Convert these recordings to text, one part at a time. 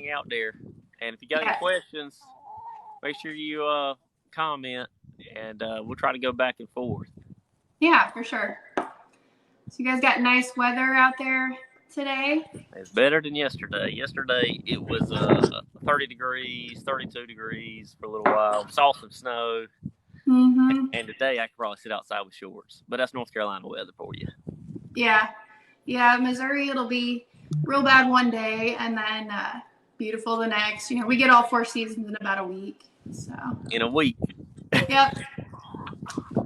everything out there. And if you got any Yeah. questions, make sure you comment, and we'll try to go back and forth. Yeah, for sure. So you guys got nice weather out there today? It's better than yesterday. Yesterday it was 30 degrees, 32 degrees for a little while. Saw some snow. Mm-hmm. And today I could probably sit outside with shorts. But that's North Carolina weather for you. Yeah. Yeah, Missouri, it'll be real bad one day and then beautiful the next. You know, we get all 4 seasons in about a week. So, In a week. yep.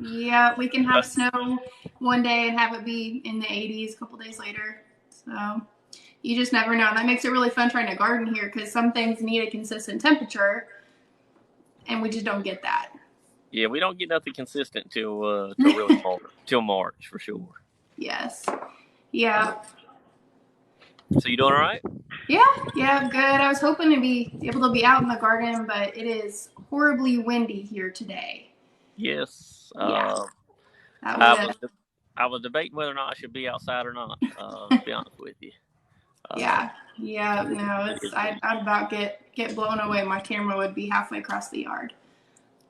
Yeah, we can have snow one day and have it be in the 80s a couple days later. So, you just never know. And that makes it really fun trying to garden here because some things need a consistent temperature and we just don't get that. Yeah, we don't get nothing consistent till really till March for sure. Yes. Yeah. So you doing all right? Yeah, good. I was hoping to be able to be out in the garden, but it is horribly windy here today. Yes. Yeah, that I would. was I was debating whether or not I should be outside or not. To be honest with you. Yeah. No, it's I'd about get blown away. My camera would be halfway across the yard.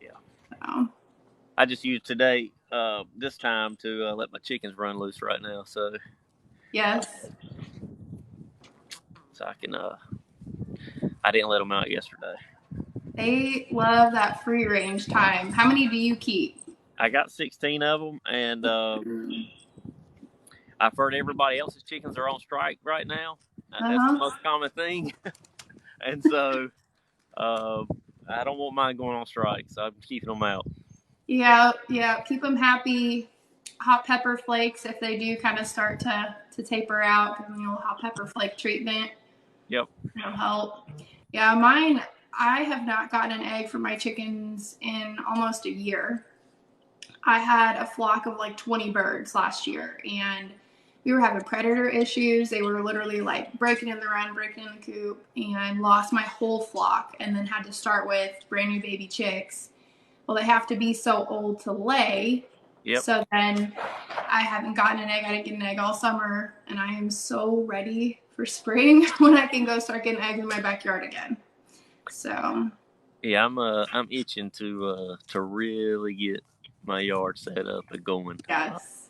Yeah. So. I just used today this time to let my chickens run loose right now, so Yes. I can. I didn't let them out yesterday. They love that free range time. How many do you keep? I got 16 of them, and I've heard everybody else's chickens are on strike right now. That's the most common thing, and so I don't want mine going on strike, so I'm keeping them out. Yeah. Keep them happy. Hot pepper flakes if they do kind of start to taper out. Give them a little hot pepper flake treatment. Yep. That'll help. Yeah, mine. I have not gotten an egg from my chickens in almost a year. I had a flock of like 20 birds last year, and we were having predator issues. They were literally like breaking in the run, breaking in the coop, and lost my whole flock, and then had to start with brand new baby chicks. Well, they have to be so old to lay. Yep. So then I haven't gotten an egg. I didn't get an egg all summer, and I am so ready for spring when I can go start getting eggs in my backyard again. So. Yeah, I'm itching to really get my yard set up and going. Yes.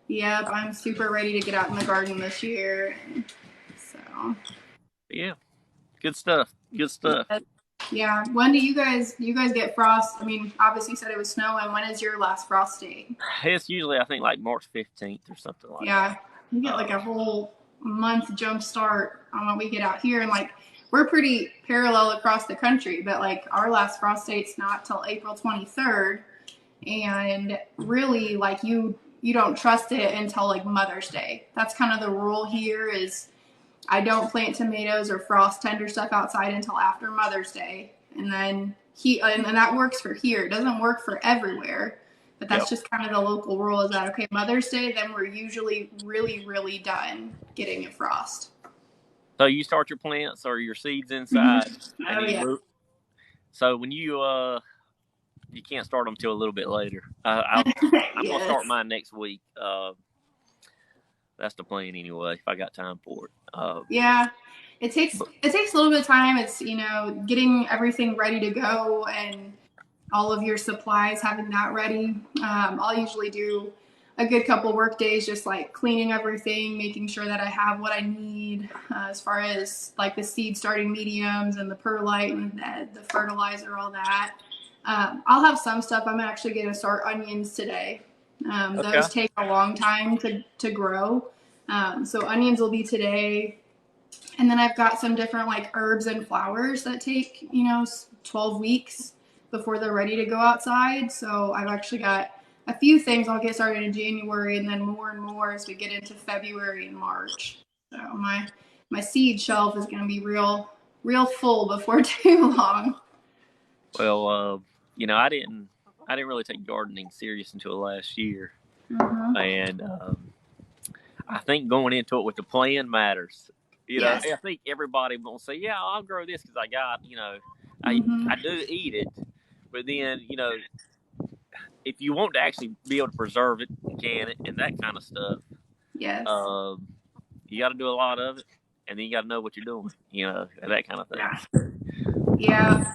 Yep, I'm super ready to get out in the garden this year. So. Yeah. Good stuff. Good stuff. Yeah. When do you guys get frost? I mean, obviously you said it was snowing. When is your last frost date? It's usually I think like March 15th or something like that. Yeah. You get like a whole month jump start on what we get out here, and like we're pretty parallel across the country, but like our last frost date's not till April 23rd, and really like you don't trust it until like Mother's Day. That's kind of the rule here is I don't plant tomatoes or frost tender stuff outside until after Mother's Day. And then and that works for here. It doesn't work for everywhere, but that's just kind of the local rule is that, okay, Mother's Day, then we're usually really, really done getting a frost. So you start your plants or your seeds inside. Mm-hmm. So when you can't start them till a little bit later. I'm going to start mine next week. That's the plan anyway, if I got time for it. Yeah. It takes a little bit of time. It's, getting everything ready to go and all of your supplies, having that ready. I'll usually do a good couple work days, just like cleaning everything, making sure that I have what I need as far as like the seed starting mediums and the perlite and the fertilizer, all that. I'll have some stuff. I'm actually going to start onions today. Those take a long time to grow. So onions will be today. And then I've got some different like herbs and flowers that take, 12 weeks before they're ready to go outside. So I've actually got a few things I'll get started in January, and then more and more as we get into February and March. So my seed shelf is going to be real full before too long. Well, I didn't really take gardening serious until last year. Mm-hmm. And I think going into it with the plan matters. I think everybody won't say, yeah, I'll grow this because I got, I do eat it. But then, if you want to actually be able to preserve it, can it, and that kind of stuff, yes, you got to do a lot of it. and then you got to know what you're doing, that kind of thing. Yeah.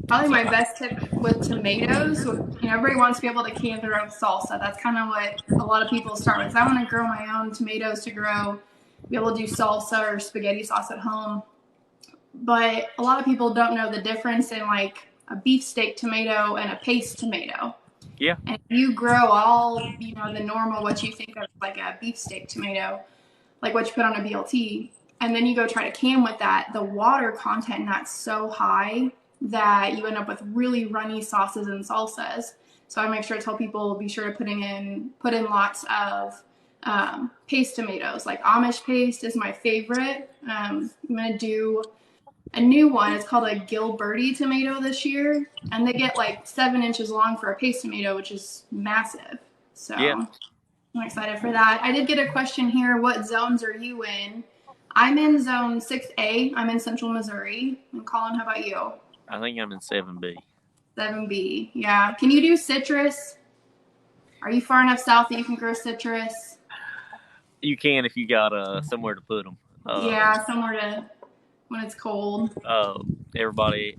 Probably my best tip with tomatoes, everybody wants to be able to can their own salsa. That's kind of what a lot of people start with. I want to grow my own tomatoes to be able to do salsa or spaghetti sauce at home. But a lot of people don't know the difference in like a beefsteak tomato and a paste tomato. Yeah. And you grow all, the normal, what you think of like a beefsteak tomato, like what you put on a BLT, and then you go try to can with that, the water content in that's so high that you end up with really runny sauces and salsas. So I make sure to tell people, be sure to put in lots of paste tomatoes. Like Amish paste is my favorite. I'm going to do a new one. It's called a Gilberti tomato this year, and they get like 7 inches long for a paste tomato, which is massive. So yeah. I'm excited for that. I did get a question here. What zones are you in? I'm in zone 6A. I'm in central Missouri. And Colin, how about you? I think I'm in 7B. 7B. Yeah. Can you do citrus? Are you far enough south that you can grow citrus? You can if you got somewhere to put them. Yeah, somewhere to when it's cold. Everybody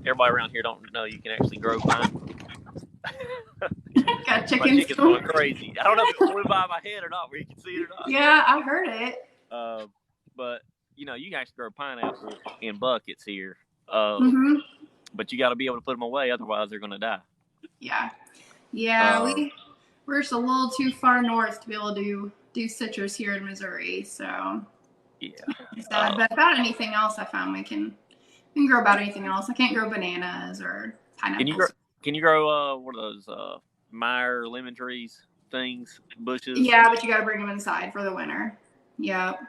around here don't know you can actually grow pine. Got chickens. My chicken's going crazy. I don't know if it flew by my head or not, where you can see it or not. Yeah, I heard it. But you can actually grow pineapple in buckets here. But you got to be able to put them away, otherwise they're going to die. Yeah. We're just a little too far north to be able to do citrus here in Missouri. So yeah. But about anything else, I found we can grow about anything else. I can't grow bananas or pineapples. Can you grow what are those Meyer lemon trees things, bushes? Yeah, but you got to bring them inside for the winter. Yep.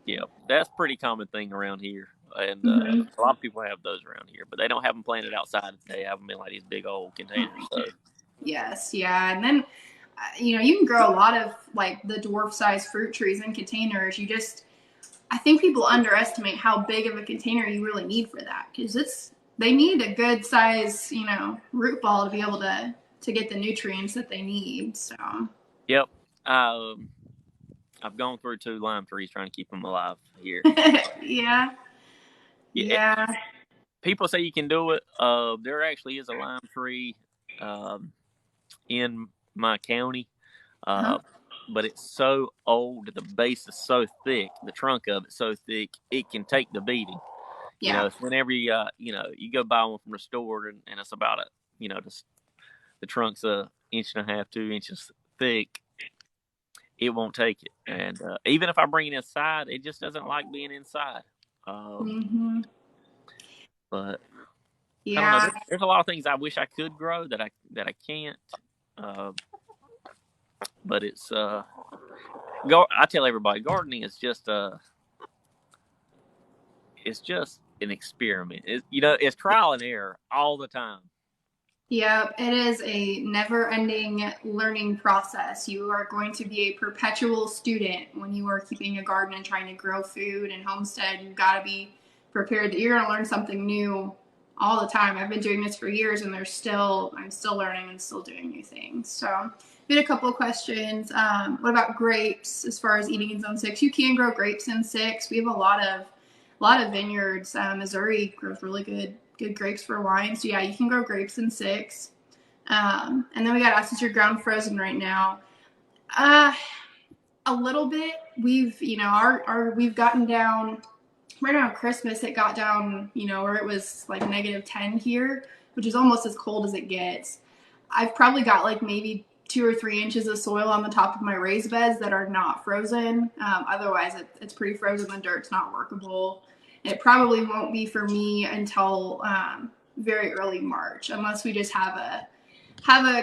Yeah, that's a pretty common thing around here. And a lot of people have those around here, but they don't have them planted outside. They have them in like these big old containers. So. Yes, yeah. And then, you can grow a lot of like the dwarf-sized fruit trees in containers. I think people underestimate how big of a container you really need for that, because they need a good size, root ball to be able to get the nutrients that they need. So. Yep. I've gone through 2 lime trees trying to keep them alive here. Yeah. People say you can do it. There actually is a lime tree in my county, but it's so old, the base is so thick, the trunk of it so thick, it can take the beating. Yeah. So whenever you go buy one from the store and it's about the trunk's 1.5 inches, 2 inches thick, it won't take it. And even if I bring it inside, it just doesn't like being inside. But yeah, I don't know. There's a lot of things I wish I could grow that I can't. But it's I tell everybody, gardening is just it's just an experiment. It's trial and error all the time. Yeah, it is a never-ending learning process. You are going to be a perpetual student when you are keeping a garden and trying to grow food and homestead. You've got to be prepared that you're going to learn something new all the time. I've been doing this for years, and I'm still learning and still doing new things. So we had a couple of questions. What about grapes as far as eating in Zone 6? You can grow grapes in 6. We have a lot of vineyards. Missouri grows really good grapes for wine. So yeah, you can grow grapes in 6. And then we got asked, is your ground frozen right now? A little bit. We've we've gotten down right around Christmas. It got down, where it was like -10 here, which is almost as cold as it gets. I've probably got like maybe 2 or 3 inches of soil on the top of my raised beds that are not frozen. Otherwise it's pretty frozen. The dirt's not workable. It probably won't be for me until very early March, unless we just have a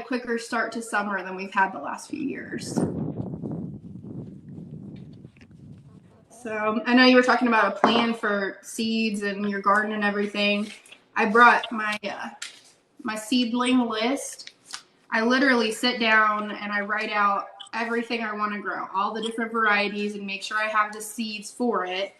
quicker start to summer than we've had the last few years. So I know you were talking about a plan for seeds and your garden and everything. I brought my seedling list. I literally sit down and I write out everything I want to grow, all the different varieties, and make sure I have the seeds for it.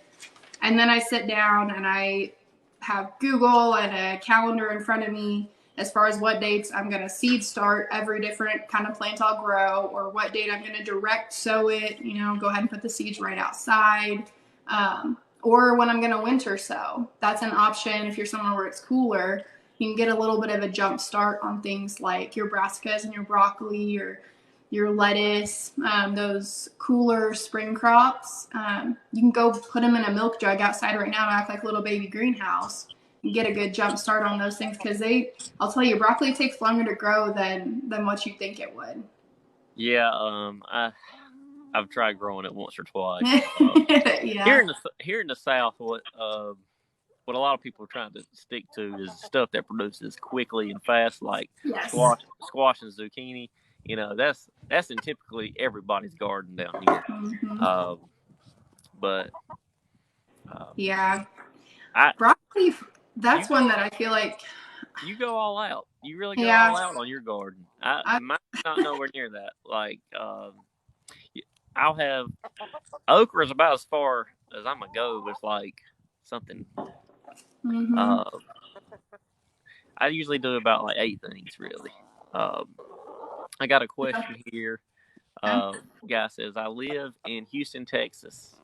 And then I sit down and I have Google and a calendar in front of me, as far as what dates I'm going to seed start every different kind of plant I'll grow, or what date I'm going to direct sow it, go ahead and put the seeds right outside. Or when I'm going to winter sow. That's an option if you're somewhere where it's cooler. You can get a little bit of a jump start on things like your brassicas and your broccoli, or your lettuce, those cooler spring crops. You can go put them in a milk jug outside right now to act like a little baby greenhouse and get a good jump start on those things, because I'll tell you, broccoli takes longer to grow than what you think it would. Yeah, I've tried growing it once or twice. Yeah. Here in the South, what a lot of people are trying to stick to is stuff that produces quickly and fast, like Yes. squash and zucchini. That's in typically everybody's garden down here. Mm-hmm. But yeah, broccoli. That's one that I feel like you go all out. You really go all out on your garden. Mine's not nowhere near that. Like I'll have okra is about as far as I'm gonna go with like something. Mm-hmm. I usually do about like 8 things really. I got a question here. Guy says, I live in Houston, Texas.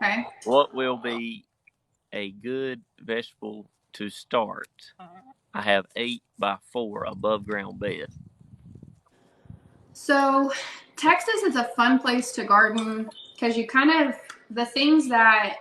Okay. What will be a good vegetable to start? I have 8x4 above ground bed. So Texas is a fun place to garden because you the things that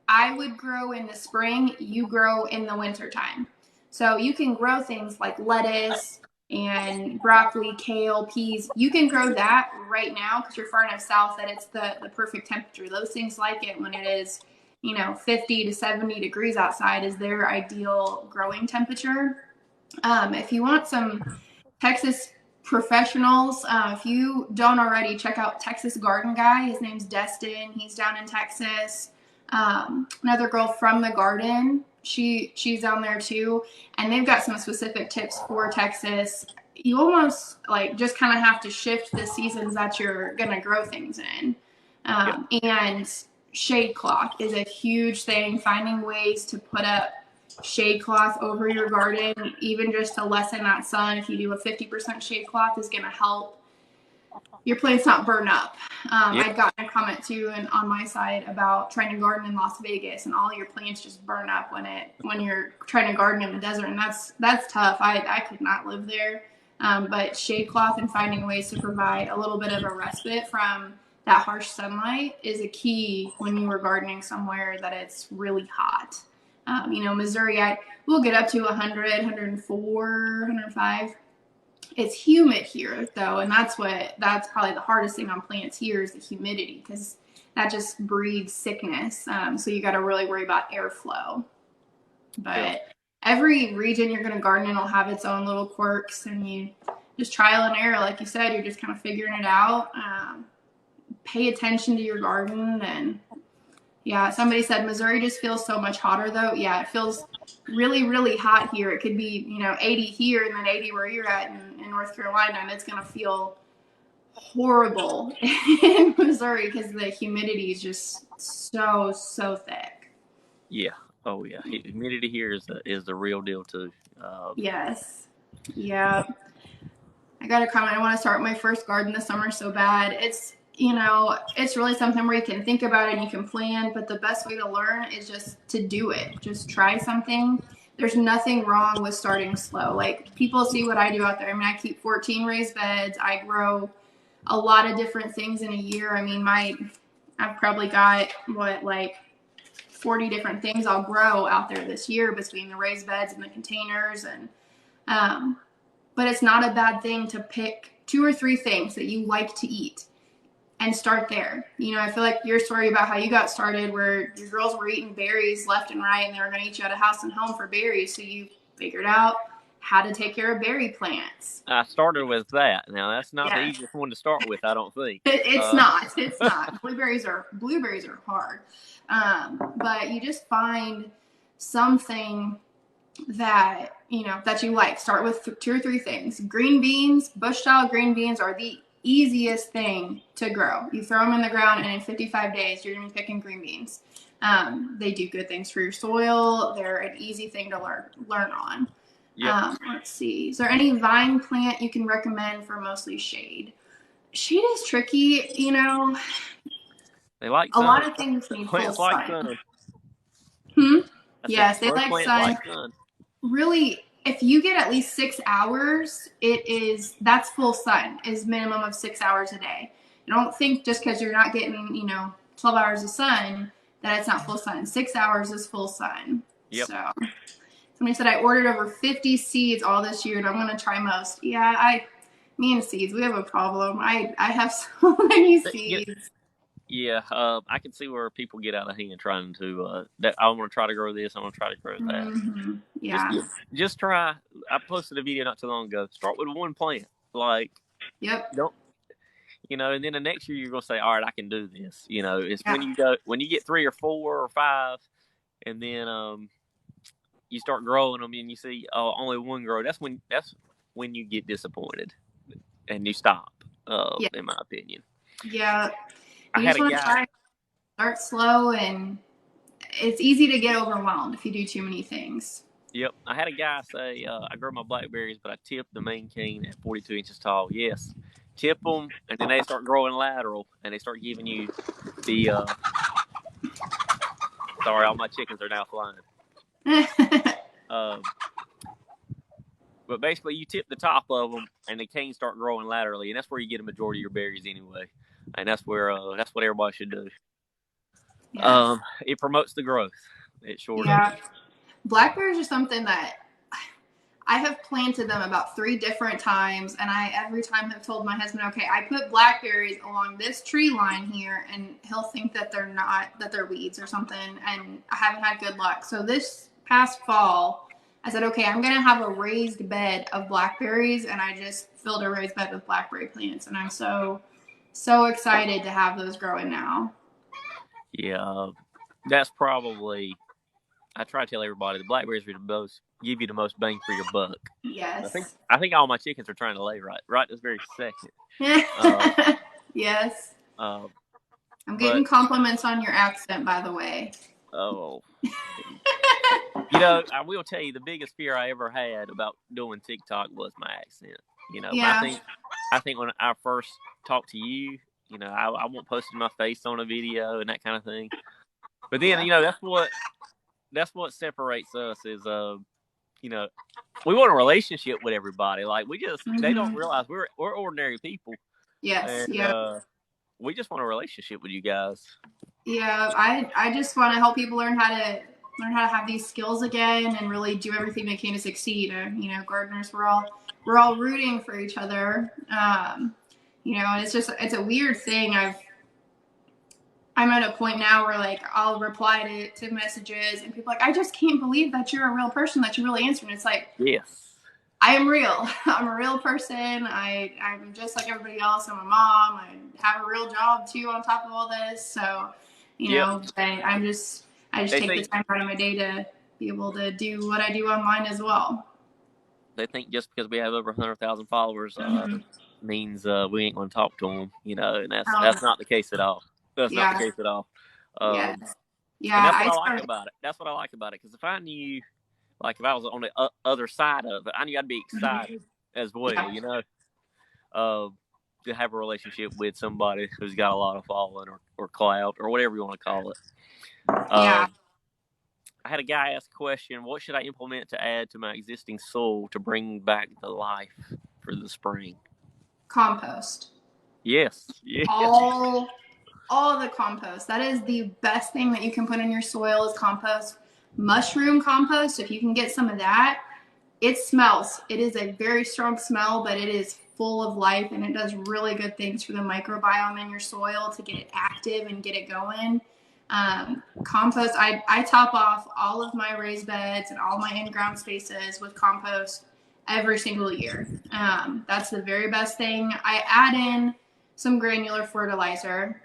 I would grow in the spring, you grow in the wintertime. So you can grow things like lettuce and broccoli, kale, peas. You can grow that right now because you're far enough south that it's the perfect temperature. Those things like it when it is, 50 to 70 degrees outside is their ideal growing temperature. If you want some Texas professionals, if you don't already, check out Texas Garden Guy. His name's Destin. He's down in Texas. Another girl from the garden, she's down there too, and they've got some specific tips for Texas. You almost just kind of have to shift the seasons that you're gonna grow things in. And shade cloth is a huge thing. Finding ways to put up shade cloth over your garden, even just to lessen that sun. If you do a 50% shade cloth, is going to help your plants not burn up. I've gotten a comment too on my side about trying to garden in Las Vegas and all your plants just burn up when you're trying to garden in the desert, and that's tough. I could not live there. But shade cloth and finding ways to provide a little bit of a respite from that harsh sunlight is a key when you are gardening somewhere that it's really hot. Missouri, we'll get up to 100, 104, 105. It's humid here though, and that's probably the hardest thing on plants here is the humidity, because that just breeds sickness. So you got to really worry about airflow. But every region you're going to garden in will have its own little quirks, and you just trial and error, like you said. You're just kind of figuring it out. Pay attention to your garden. And yeah, somebody said Missouri just feels so much hotter though. Yeah, it feels really, really hot here. It could be, 80 here and then 80 where you're at in North Carolina, and it's going to feel horrible in Missouri because the humidity is just so thick. Yeah. Oh yeah. Humidity here is the real deal too. Yes. Yeah. I got a comment. I want to start my first garden this summer so bad. It's really something where you can think about it and you can plan, but the best way to learn is just to do it. Just try something. There's nothing wrong with starting slow. Like, people see what I do out there. I mean, I keep 14 raised beds. I grow a lot of different things in a year. I mean, I've probably got 40 different things I'll grow out there this year between the raised beds and the containers. And, but it's not a bad thing to pick 2 or 3 things that you like to eat and start there. I feel like your story about how you got started, where your girls were eating berries left and right, and they were going to eat you out of house and home for berries. So you figured out how to take care of berry plants. I started with that. Now, that's not the easiest one to start with, I don't think. It's not. Blueberries are hard. But you just find something that, that you like. Start with 2 or 3 things. Green beans, bush style green beans are the easiest thing to grow. You throw them in the ground, and in 55 days, you're going to be picking green beans. They do good things for your soil. They're an easy thing to learn on. Yep. Let's see. Is there any vine plant you can recommend for mostly shade? Shade is tricky, you know. They like A sun. lot of things need full Plants like sun. sun. I said Yes, they most like plants sun. like sun. Really, if you get at least 6 hours, that's full sun. Is minimum of 6 hours a day. I don't think just because you're not getting 12 hours of sun that it's not full sun. 6 hours is full sun. Yep. So somebody said I ordered over 50 seeds all this year, and I'm gonna try most. Yeah, me and seeds, we have a problem. I have so many seeds. Yeah, I can see where people get out of hand trying to. That I want to try to grow this. I want to try to grow that. Mm-hmm. Yeah. Just try. I posted a video not too long ago. Start with one plant. Like, yep. Don't and then the next year you're gonna say, all right, I can do this. It's yeah. when you get 3 or 4 or 5, and then you start growing them and you see only one grow. That's when you get disappointed and you stop. In my opinion. Yeah. I had a guy. Start slow, and it's easy to get overwhelmed if you do too many things. Yep. I had a guy say, I grow my blackberries, but I tip the main cane at 42 inches tall. Yes. Tip them, and then they start growing lateral, and they start giving you the. Sorry, all my chickens are now flying. But basically, you tip the top of them, and the canes start growing laterally, and that's where you get a majority of your berries anyway. And that's that's what everybody should do. Yes. It promotes the growth. It sure does. Blackberries are something that I have planted them about 3 different times, and I every time have told my husband, okay, I put blackberries along this tree line here, and he'll think that they're weeds or something, and I haven't had good luck. So this past fall, I said, okay, I'm going to have a raised bed of blackberries, and I just filled a raised bed with blackberry plants, and I'm so excited to have those growing now. Yeah, that's probably, I try to tell everybody, the blackberries give you the most bang for your buck. Yes. I think all my chickens are trying to lay right this very second. Yes. I'm getting compliments on your accent, by the way. Oh. I will tell you, the biggest fear I ever had about doing TikTok was my accent. Yeah. I think when I first talked to you, I won't post my face on a video and that kind of thing. But then, that's what separates us is, we want a relationship with everybody. Like they don't realize we're ordinary people. Yes. And, we just want a relationship with you guys. Yeah, I just want to help people learn how to have these skills again and really do everything they can to succeed. Gardeners, we're all rooting for each other. And it's a weird thing. I'm at a point now where I'll reply to messages and people are like, I just can't believe that you're a real person, that you really answer. And it's like, yes, I am real. I'm a real person. I'm just like everybody else. I'm a mom. I have a real job too on top of all this. So, I just take the time out of my day to be able to do what I do online as well. They think just because we have over 100,000 followers means we ain't going to talk to them, and that's not the case at all. That's not the case at all. Yeah. And that's what I like about it. That's what I like about it. Because if I knew, if I was on the other side of it, I knew I'd be excited as well, to have a relationship with somebody who's got a lot of following or clout or whatever you want to call it. I had a guy ask a question, what should I implement to add to my existing soil to bring back the life for the spring? Compost. Yes. All the compost. That is the best thing that you can put in your soil is compost. Mushroom compost, if you can get some of that, it smells. It is a very strong smell, but it is full of life, and it does really good things for the microbiome in your soil to get it active and get it going. Compost, I top off all of my raised beds and all my in-ground spaces with compost every single year. That's the very best thing. I add in some granular fertilizer.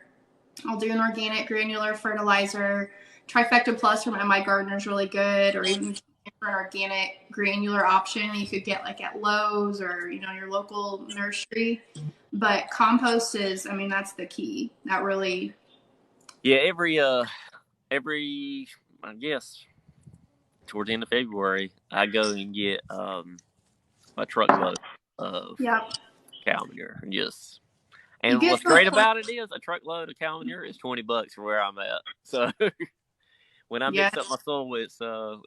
I'll do an organic granular fertilizer. Trifecta Plus from MI Gardener is really good, or even for an organic granular option you could get at Lowe's or your local nursery. But compost is, that's the key. That really. Yeah, every I guess towards the end of February, I go and get a truckload of cow manure. And what's great about it is a truckload of cow manure is $20 for where I'm at. So when I mix up my soil,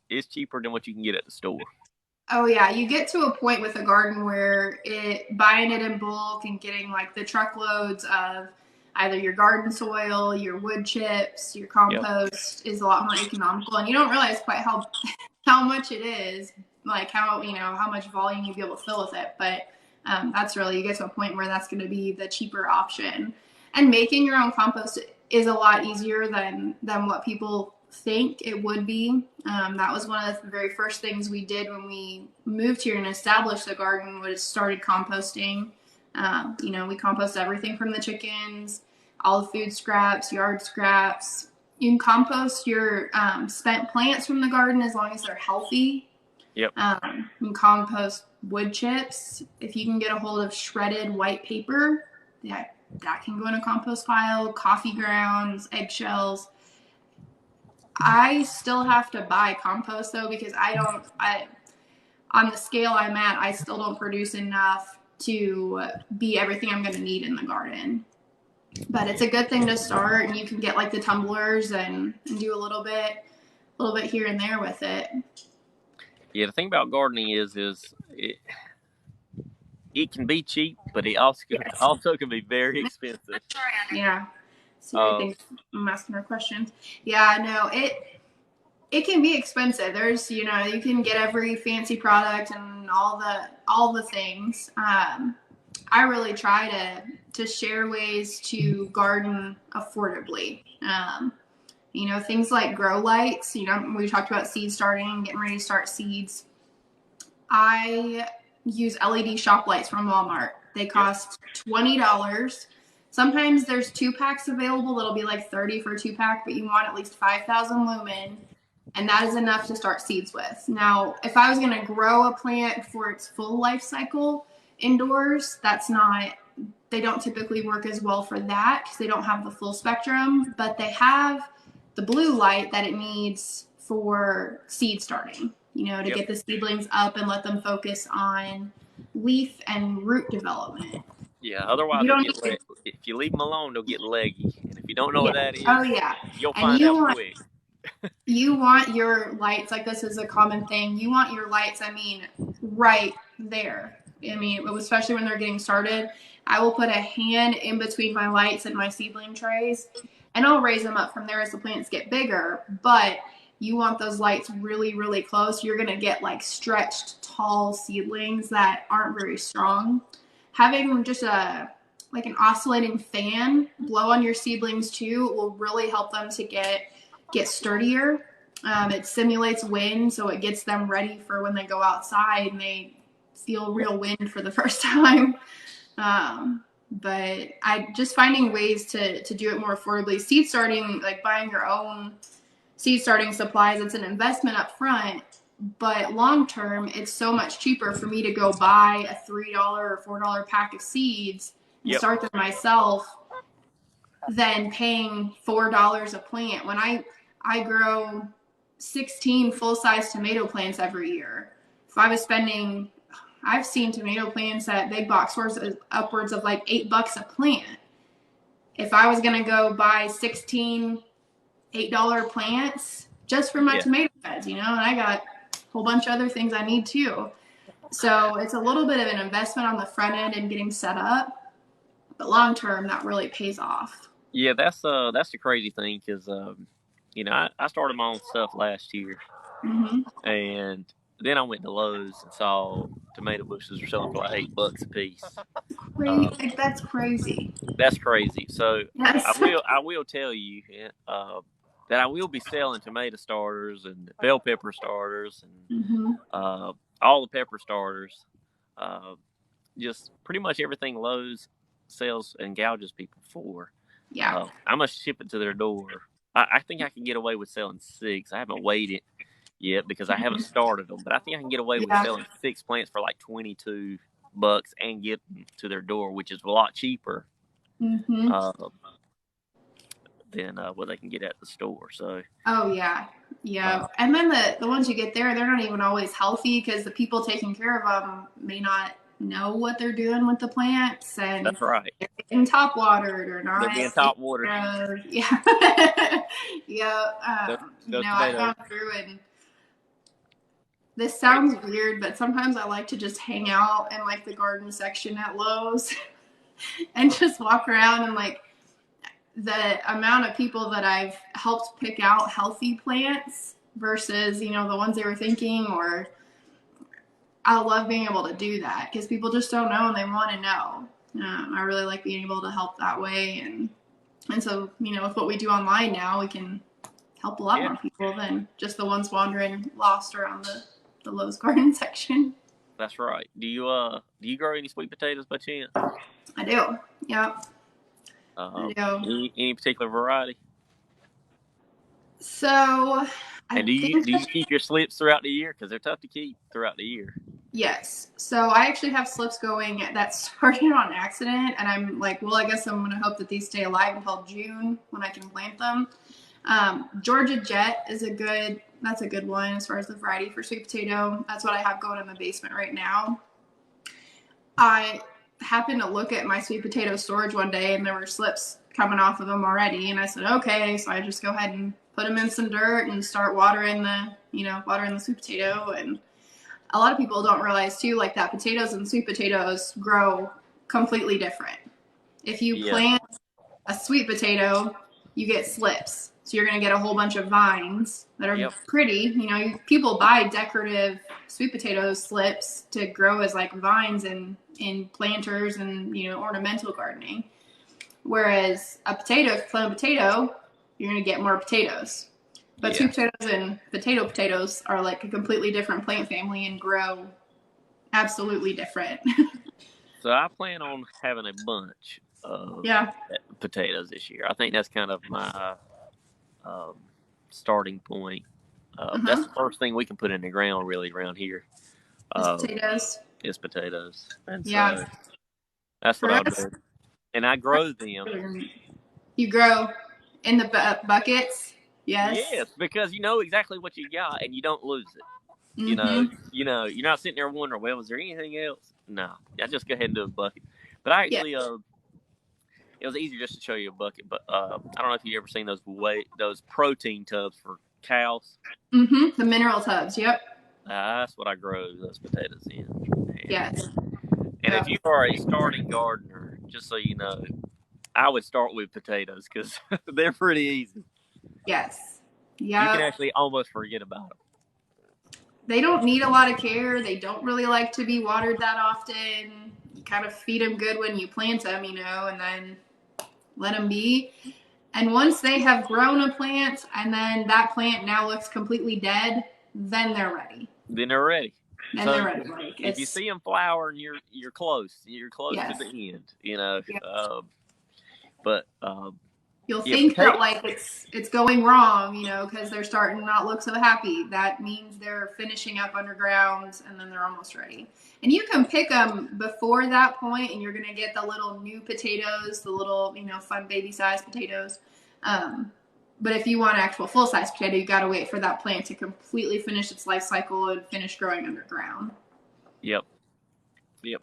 it's cheaper than what you can get at the store. Oh yeah, you get to a point with a garden where buying it in bulk and getting like the truckloads of either your garden soil, your wood chips, your compost is a lot more economical, and you don't realize quite how much it is, like how much volume you'll be able to fill with it. But that's really, you get to a point where that's going to be the cheaper option. And making your own compost is a lot easier than what people think it would be. That was one of the very first things we did when we moved here and established the garden, was started composting. We compost everything from the chickens, all the food scraps, yard scraps. You can compost your spent plants from the garden as long as they're healthy. Yep. You can compost wood chips. If you can get a hold of shredded white paper, that can go in a compost pile. Coffee grounds, eggshells. I still have to buy compost though, because on the scale I'm at, I still don't produce enough to be everything I'm going to need in the garden. But it's a good thing to start, and you can get like the tumblers and do a little bit here and there with it. Yeah, the thing about gardening is it can be cheap, but it also can be very expensive. Yeah. See, I think I'm asking her questions. Yeah, no, it can be expensive. There's, you can get every fancy product and all the things. I really try to share ways to garden affordably. Things like grow lights. We talked about seed starting, getting ready to start seeds. I use LED shop lights from Walmart. They cost $20. Sometimes there's 2-packs available that'll be like $30 for a 2-pack, but you want at least 5,000 lumen, and that is enough to start seeds with. Now, if I was going to grow a plant for its full life cycle indoors, they don't typically work as well for that because they don't have the full spectrum, but they have the blue light that it needs for seed starting, to get the seedlings up and let them focus on leaf and root development. Yeah, otherwise if you leave them alone, they'll get leggy. And if you don't know what that is, you'll find out quick. You want your lights, like this is a common thing, you want your lights, right there. Especially when they're getting started, I will put a hand in between my lights and my seedling trays, and I'll raise them up from there as the plants get bigger. But you want those lights really, really close. You're going to get like stretched, tall seedlings that aren't very strong. Having just an oscillating fan blow on your seedlings too will really help them to get sturdier. It simulates wind, so it gets them ready for when they go outside and they feel real wind for the first time. But just finding ways to do it more affordably. Seed starting, like buying your own seed starting supplies, it's an investment up front, but long term, it's so much cheaper for me to go buy a $3 or $4 pack of seeds and start them myself than paying $4 a plant. When I grow 16 full-size tomato plants every year. If I was spending, I've seen tomato plants at big box stores upwards of like $8 a plant. If I was going to go buy 16 $8 plants just for my tomato beds, and I got a whole bunch of other things I need too. So it's a little bit of an investment on the front end and getting set up, but long term that really pays off. Yeah, that's the crazy thing, because I started my own stuff last year, and then I went to Lowe's and saw tomato bushes were selling for like $8 a piece. That's crazy. That's crazy. So I will tell you that I will be selling tomato starters and bell pepper starters and all the pepper starters. Just pretty much everything Lowe's sells and gouges people for. Yeah. I'm going to ship it to their door. I think I can get away with selling 6. I haven't weighed it yet because I haven't started them, but I think I can get away with selling 6 plants for like $22 and get them to their door, which is a lot cheaper. than what they can get at the store. So. Oh yeah, yeah. And then the ones you get there, they're not even always healthy because the people taking care of them may not know what they're doing with the plants, and that's right. They're getting top watered or not. They're being top watered. Yeah, yeah. I've gone through and. This sounds weird, but sometimes I like to just hang out in like the garden section at Lowe's and just walk around, and like the amount of people that I've helped pick out healthy plants versus, the ones they were thinking, or I love being able to do that because people just don't know and they want to know. I really like being able to help that way. And so, with what we do online now, we can help a lot more people than just the ones wandering lost around the Lowe's garden section. That's right. Do you grow any sweet potatoes by chance? I do. Yeah. I do. Any particular variety? So. And do you keep your slips throughout the year? Because they're tough to keep throughout the year. Yes. So I actually have slips going that started on accident, and I'm like, well, I guess I'm going to hope that these stay alive until June when I can plant them. Georgia Jet is a good one as far as the variety for sweet potato. That's what I have going in the basement right now. I happened to look at my sweet potato storage one day, and there were slips coming off of them already, and I said, okay, so I just go ahead and put them in some dirt and start watering the sweet potato. And a lot of people don't realize too, like that potatoes and sweet potatoes grow completely different. If you plant a sweet potato, you get slips. So you're going to get a whole bunch of vines that are pretty. People buy decorative sweet potato slips to grow as like vines in planters and, ornamental gardening. Whereas if you plant a potato, you're going to get more potatoes. But sweet potatoes and potatoes are like a completely different plant family and grow absolutely different. So I plan on having a bunch of potatoes this year. I think that's kind of my starting point. That's the first thing we can put in the ground really around here. Potatoes. It's potatoes. And so that's what I'll do. And I grow them. You grow in the buckets? Yes. Yes, because you know exactly what you got and you don't lose it. Mm-hmm. You're not sitting there wondering, well, was there anything else? No. I just go ahead and do a bucket. But I actually it was easier just to show you a bucket, but I don't know if you've ever seen those protein tubs for cows. Mm-hmm. The mineral tubs, yep. That's what I grow those potatoes in. Yes. And if you are a starting gardener, just so you know, I would start with potatoes because they're pretty easy. Yes. Yeah. You can actually almost forget about them. They don't need a lot of care. They don't really like to be watered that often. You kind of feed them good when you plant them, and then let them be. And once they have grown a plant and then that plant now looks completely dead, then they're ready. They're ready. Like, if you see them flower, you're close. You're close to the end. Yeah. But you'll think that like it's going wrong, because they're starting to not look so happy. That means they're finishing up underground and then they're almost ready. And you can pick them before that point, and you're gonna get the little new potatoes, the little fun baby size potatoes. But if you want an actual full size potato, you got to wait for that plant to completely finish its life cycle and finish growing underground. Yep.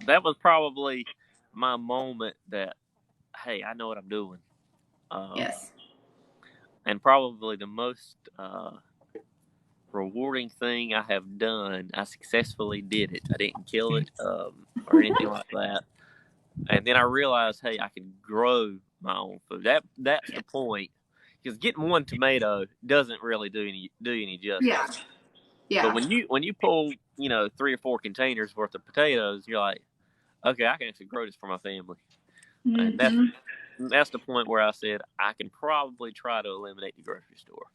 That was probably my moment that, hey, I know what I'm doing. Yes. And probably the most rewarding thing I have done. I successfully did it. I didn't kill it or anything like that. And then I realized, hey, I can grow my own food. That's the point. Because getting one tomato doesn't really do any justice. Yeah. But when you pull 3 or 4 containers worth of potatoes, you're like, okay, I can actually grow this for my family. Mm-hmm. And that's the point where I said I can probably try to eliminate the grocery store.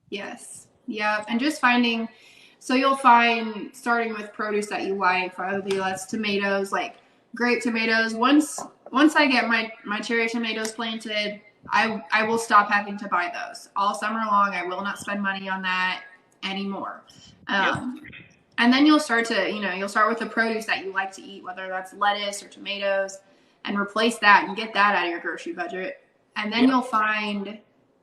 Yes. Yeah. And just so you'll find, starting with produce that you like, probably that's tomatoes, like grape tomatoes. Once I get my cherry tomatoes planted, I will stop having to buy those all summer long. I will not spend money on that anymore. And then you'll start with the produce that you like to eat, whether that's lettuce or tomatoes, and replace that and get that out of your grocery budget. And then you'll find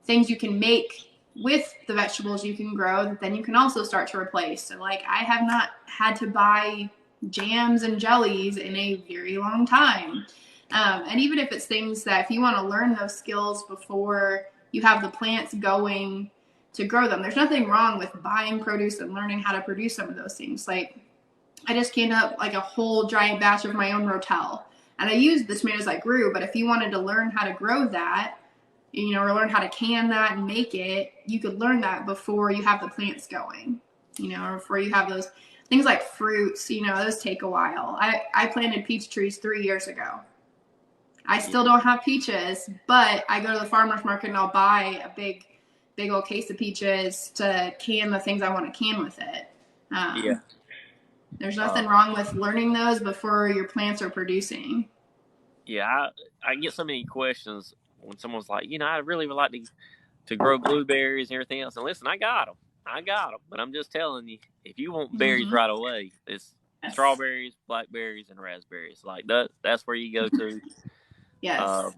things you can make with the vegetables you can grow that then you can also start to replace. So like I have not had to buy jams and jellies in a very long time. And even if it's things that if you want to learn those skills before you have the plants going to grow them, there's nothing wrong with buying produce and learning how to produce some of those things. Like I just canned up like a whole giant batch of my own rotel, and I used the tomatoes I grew. But if you wanted to learn how to grow that, you know, or learn how to can that and make it, you could learn that before you have the plants going, you know, or before you have those things like fruits, you know, those take a while. I planted peach trees 3 years ago. I still don't have peaches, but I go to the farmer's market and I'll buy a big old case of peaches to can the things I want to can with it. There's nothing wrong with learning those before your plants are producing. Yeah, I get so many questions when someone's like, you know, I really would like to grow blueberries and everything else. And listen, I got them. But I'm just telling you, if you want berries right away, it's strawberries, blackberries, and raspberries. Like that's where you go to. Yes.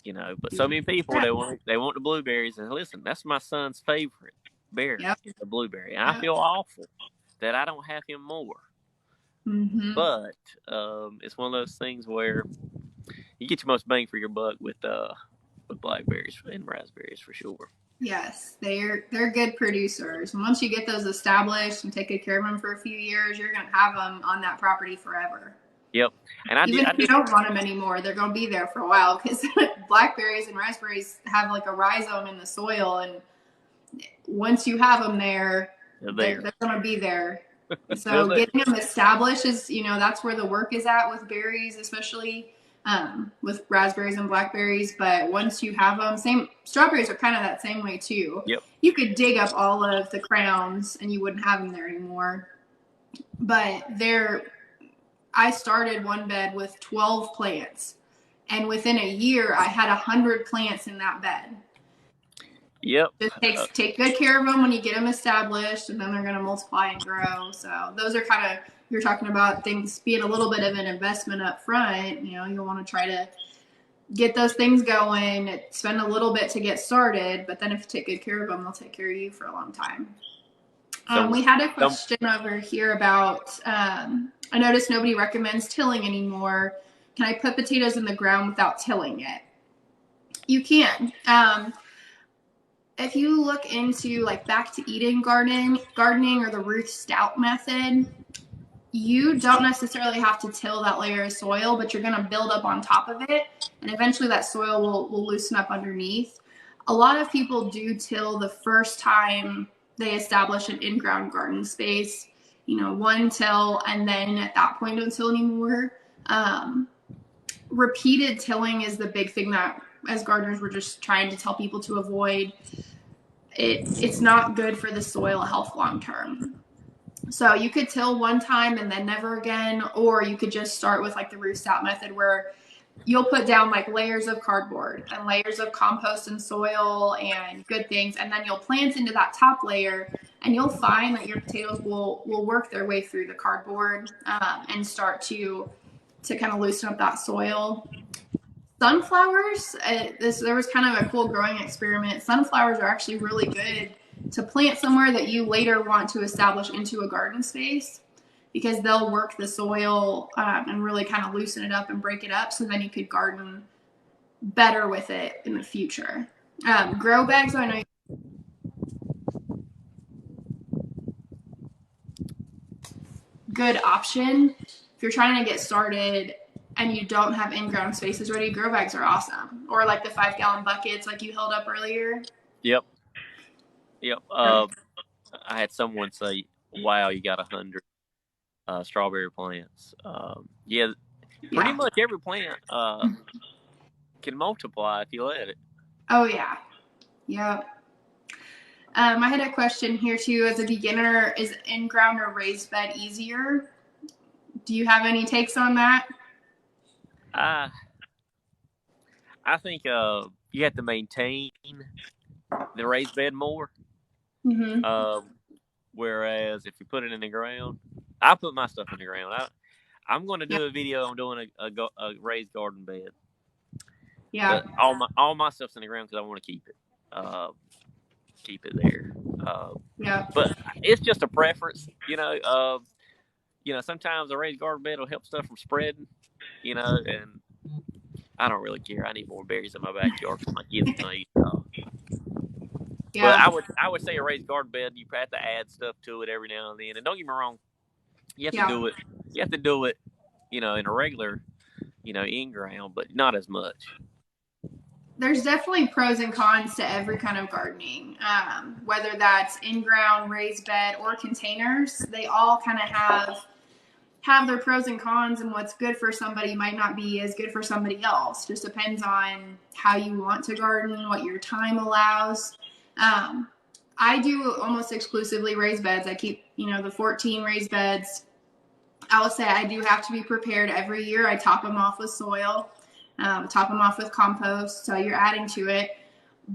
You know, but so many people they want the blueberries, and listen, that's my son's favorite berry, the blueberry. And I feel awful that I don't have him more. But it's one of those things where you get your most bang for your buck with blackberries and raspberries for sure. Yes, they're good producers. And once you get those established and take good care of them for a few years, you're going to have them on that property forever. Yep. And even if you don't want them anymore, they're going to be there for a while because blackberries and raspberries have like a rhizome in the soil. And once you have them there, they're going to be there. So getting them established is, you know, that's where the work is at with berries, especially with raspberries and blackberries. But once you have them, strawberries are kind of that same way too. Yep. You could dig up all of the crowns and you wouldn't have them there anymore. But I started one bed with 12 plants, and within a year I had 100 plants in that bed. Yep. Just take good care of them when you get them established, and then they're going to multiply and grow. So those are kind of, you're talking about things being a little bit of an investment up front. You know, you'll want to try to get those things going, spend a little bit to get started, but then if you take good care of them, they'll take care of you for a long time. We had a question over here about, I noticed nobody recommends tilling anymore. Can I put potatoes in the ground without tilling it? You can. If you look into like Back to Eden gardening or the Ruth Stout method, you don't necessarily have to till that layer of soil, but you're going to build up on top of it, and eventually that soil will loosen up underneath. A lot of people do till the first time they establish an in-ground garden space, you know, one till, and then at that point don't till anymore. Repeated tilling is the big thing that as gardeners we're just trying to tell people to avoid. It's not good for the soil health long term. So you could till one time and then never again, or you could just start with like the Ruth Stout method where you'll put down like layers of cardboard and layers of compost and soil and good things, and then you'll plant into that top layer, and you'll find that your potatoes will work their way through the cardboard and start to kind of loosen up that soil. Sunflowers, there was kind of a cool growing experiment. Sunflowers are actually really good to plant somewhere that you later want to establish into a garden space, because they'll work the soil and really kind of loosen it up and break it up, so then you could garden better with it in the future. Grow bags, I know. Good option if you're trying to get started and you don't have in-ground spaces ready. Grow bags are awesome, or like the 5-gallon buckets like you held up earlier. Yep. I had someone say, wow, you got 100 strawberry plants. Pretty much every plant can multiply if you let it. Oh yeah. Yep. I had a question here too. As a beginner, is in-ground or raised bed easier? Do you have any takes on that? I think you have to maintain the raised bed more. Mm-hmm. Whereas if you put it in the ground, I put my stuff in the ground. I'm going to do a video on doing a raised garden bed. Yeah. But all my stuff's in the ground because I want to keep it. keep it there. Yeah. But it's just a preference, sometimes a raised garden bed will help stuff from spreading, and I don't really care. I need more berries in my backyard for my kids to eat. But Yeah. I would say a raised garden bed, you have to add stuff to it every now and then. And don't get me wrong, you have to do it. You have to do it, in a regular, in ground, but not as much. There's definitely pros and cons to every kind of gardening, whether that's in-ground, raised bed, or containers. They all kind of have their pros and cons, and what's good for somebody might not be as good for somebody else. Just depends on how you want to garden, what your time allows. I do almost exclusively raised beds. I keep, the 14 raised beds. I will say I do have to be prepared every year. I top them off with soil. Top them off with compost, so you're adding to it.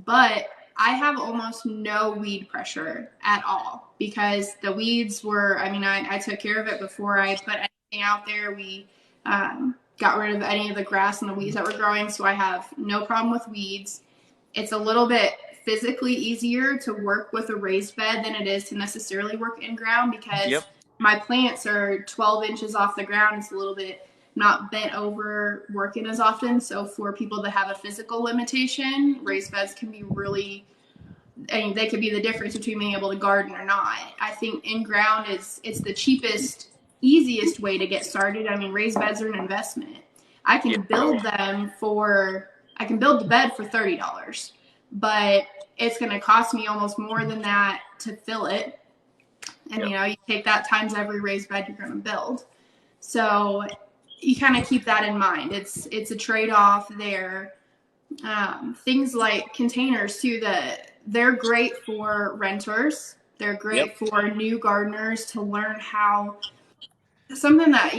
But I have almost no weed pressure at all because the weeds were, I took care of it before I put anything out there. We got rid of any of the grass and the weeds that were growing, so I have no problem with weeds. It's a little bit physically easier to work with a raised bed than it is to necessarily work in ground because my plants are 12 inches off the ground. It's a little bit not bent over working as often. So for people that have a physical limitation, raised beds can be really, they could be the difference between being able to garden or not. I think in ground it's the cheapest, easiest way to get started. Raised beds are an investment. I can build them I can build the bed for $30, but it's going to cost me almost more than that to fill it. And you take that times every raised bed you're going to build. So you kind of keep that in mind. It's a trade-off there. Things like containers too, they're great for renters. They're great for new gardeners to learn how. Something that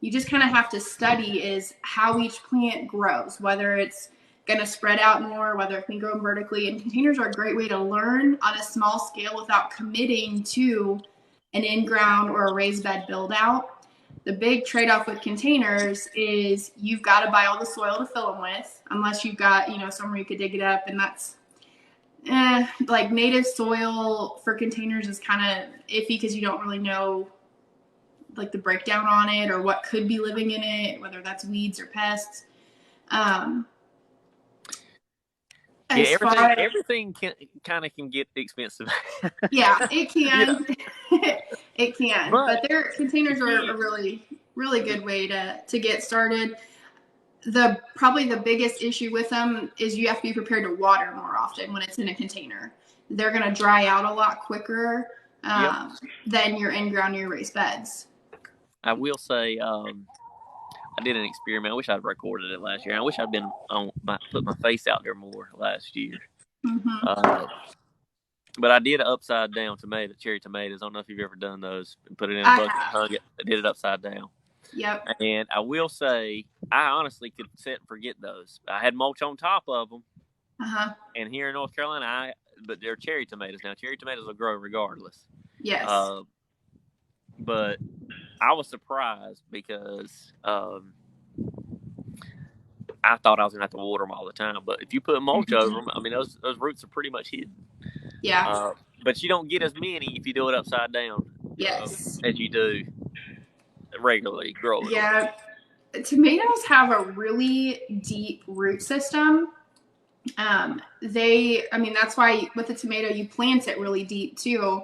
you just kind of have to study is how each plant grows, whether it's going to spread out more, whether it can grow vertically. And containers are a great way to learn on a small scale without committing to an in-ground or a raised bed build out. The big trade-off with containers is you've got to buy all the soil to fill them with, unless you've got, somewhere you could dig it up, and that's like native soil for containers is kind of iffy because you don't really know like the breakdown on it or what could be living in it, whether that's weeds or pests. Everything can get expensive. Yeah, it can. It can. But their containers are a really, really good way to get started. Probably the biggest issue with them is you have to be prepared to water more often when it's in a container. They're going to dry out a lot quicker than your in-ground or your raised beds. I will say, I did an experiment. I wish I'd recorded it last year. I wish I'd been put my face out there more last year. Mm-hmm. But I did an upside down cherry tomatoes. I don't know if you've ever done those. Put it in a bucket, hung it. I did it upside down. Yep. And I will say, I honestly could sit and forget those. I had mulch on top of them. And here in North Carolina, but they're cherry tomatoes. Now, cherry tomatoes will grow regardless. Yes. But I was surprised because I thought I was going to have to water them all the time. But if you put mulch over them, those roots are pretty much hidden. Yeah. But you don't get as many if you do it upside down. Yes. As you do regularly growing. Yeah. Tomatoes have a really deep root system. That's why with a tomato, you plant it really deep too.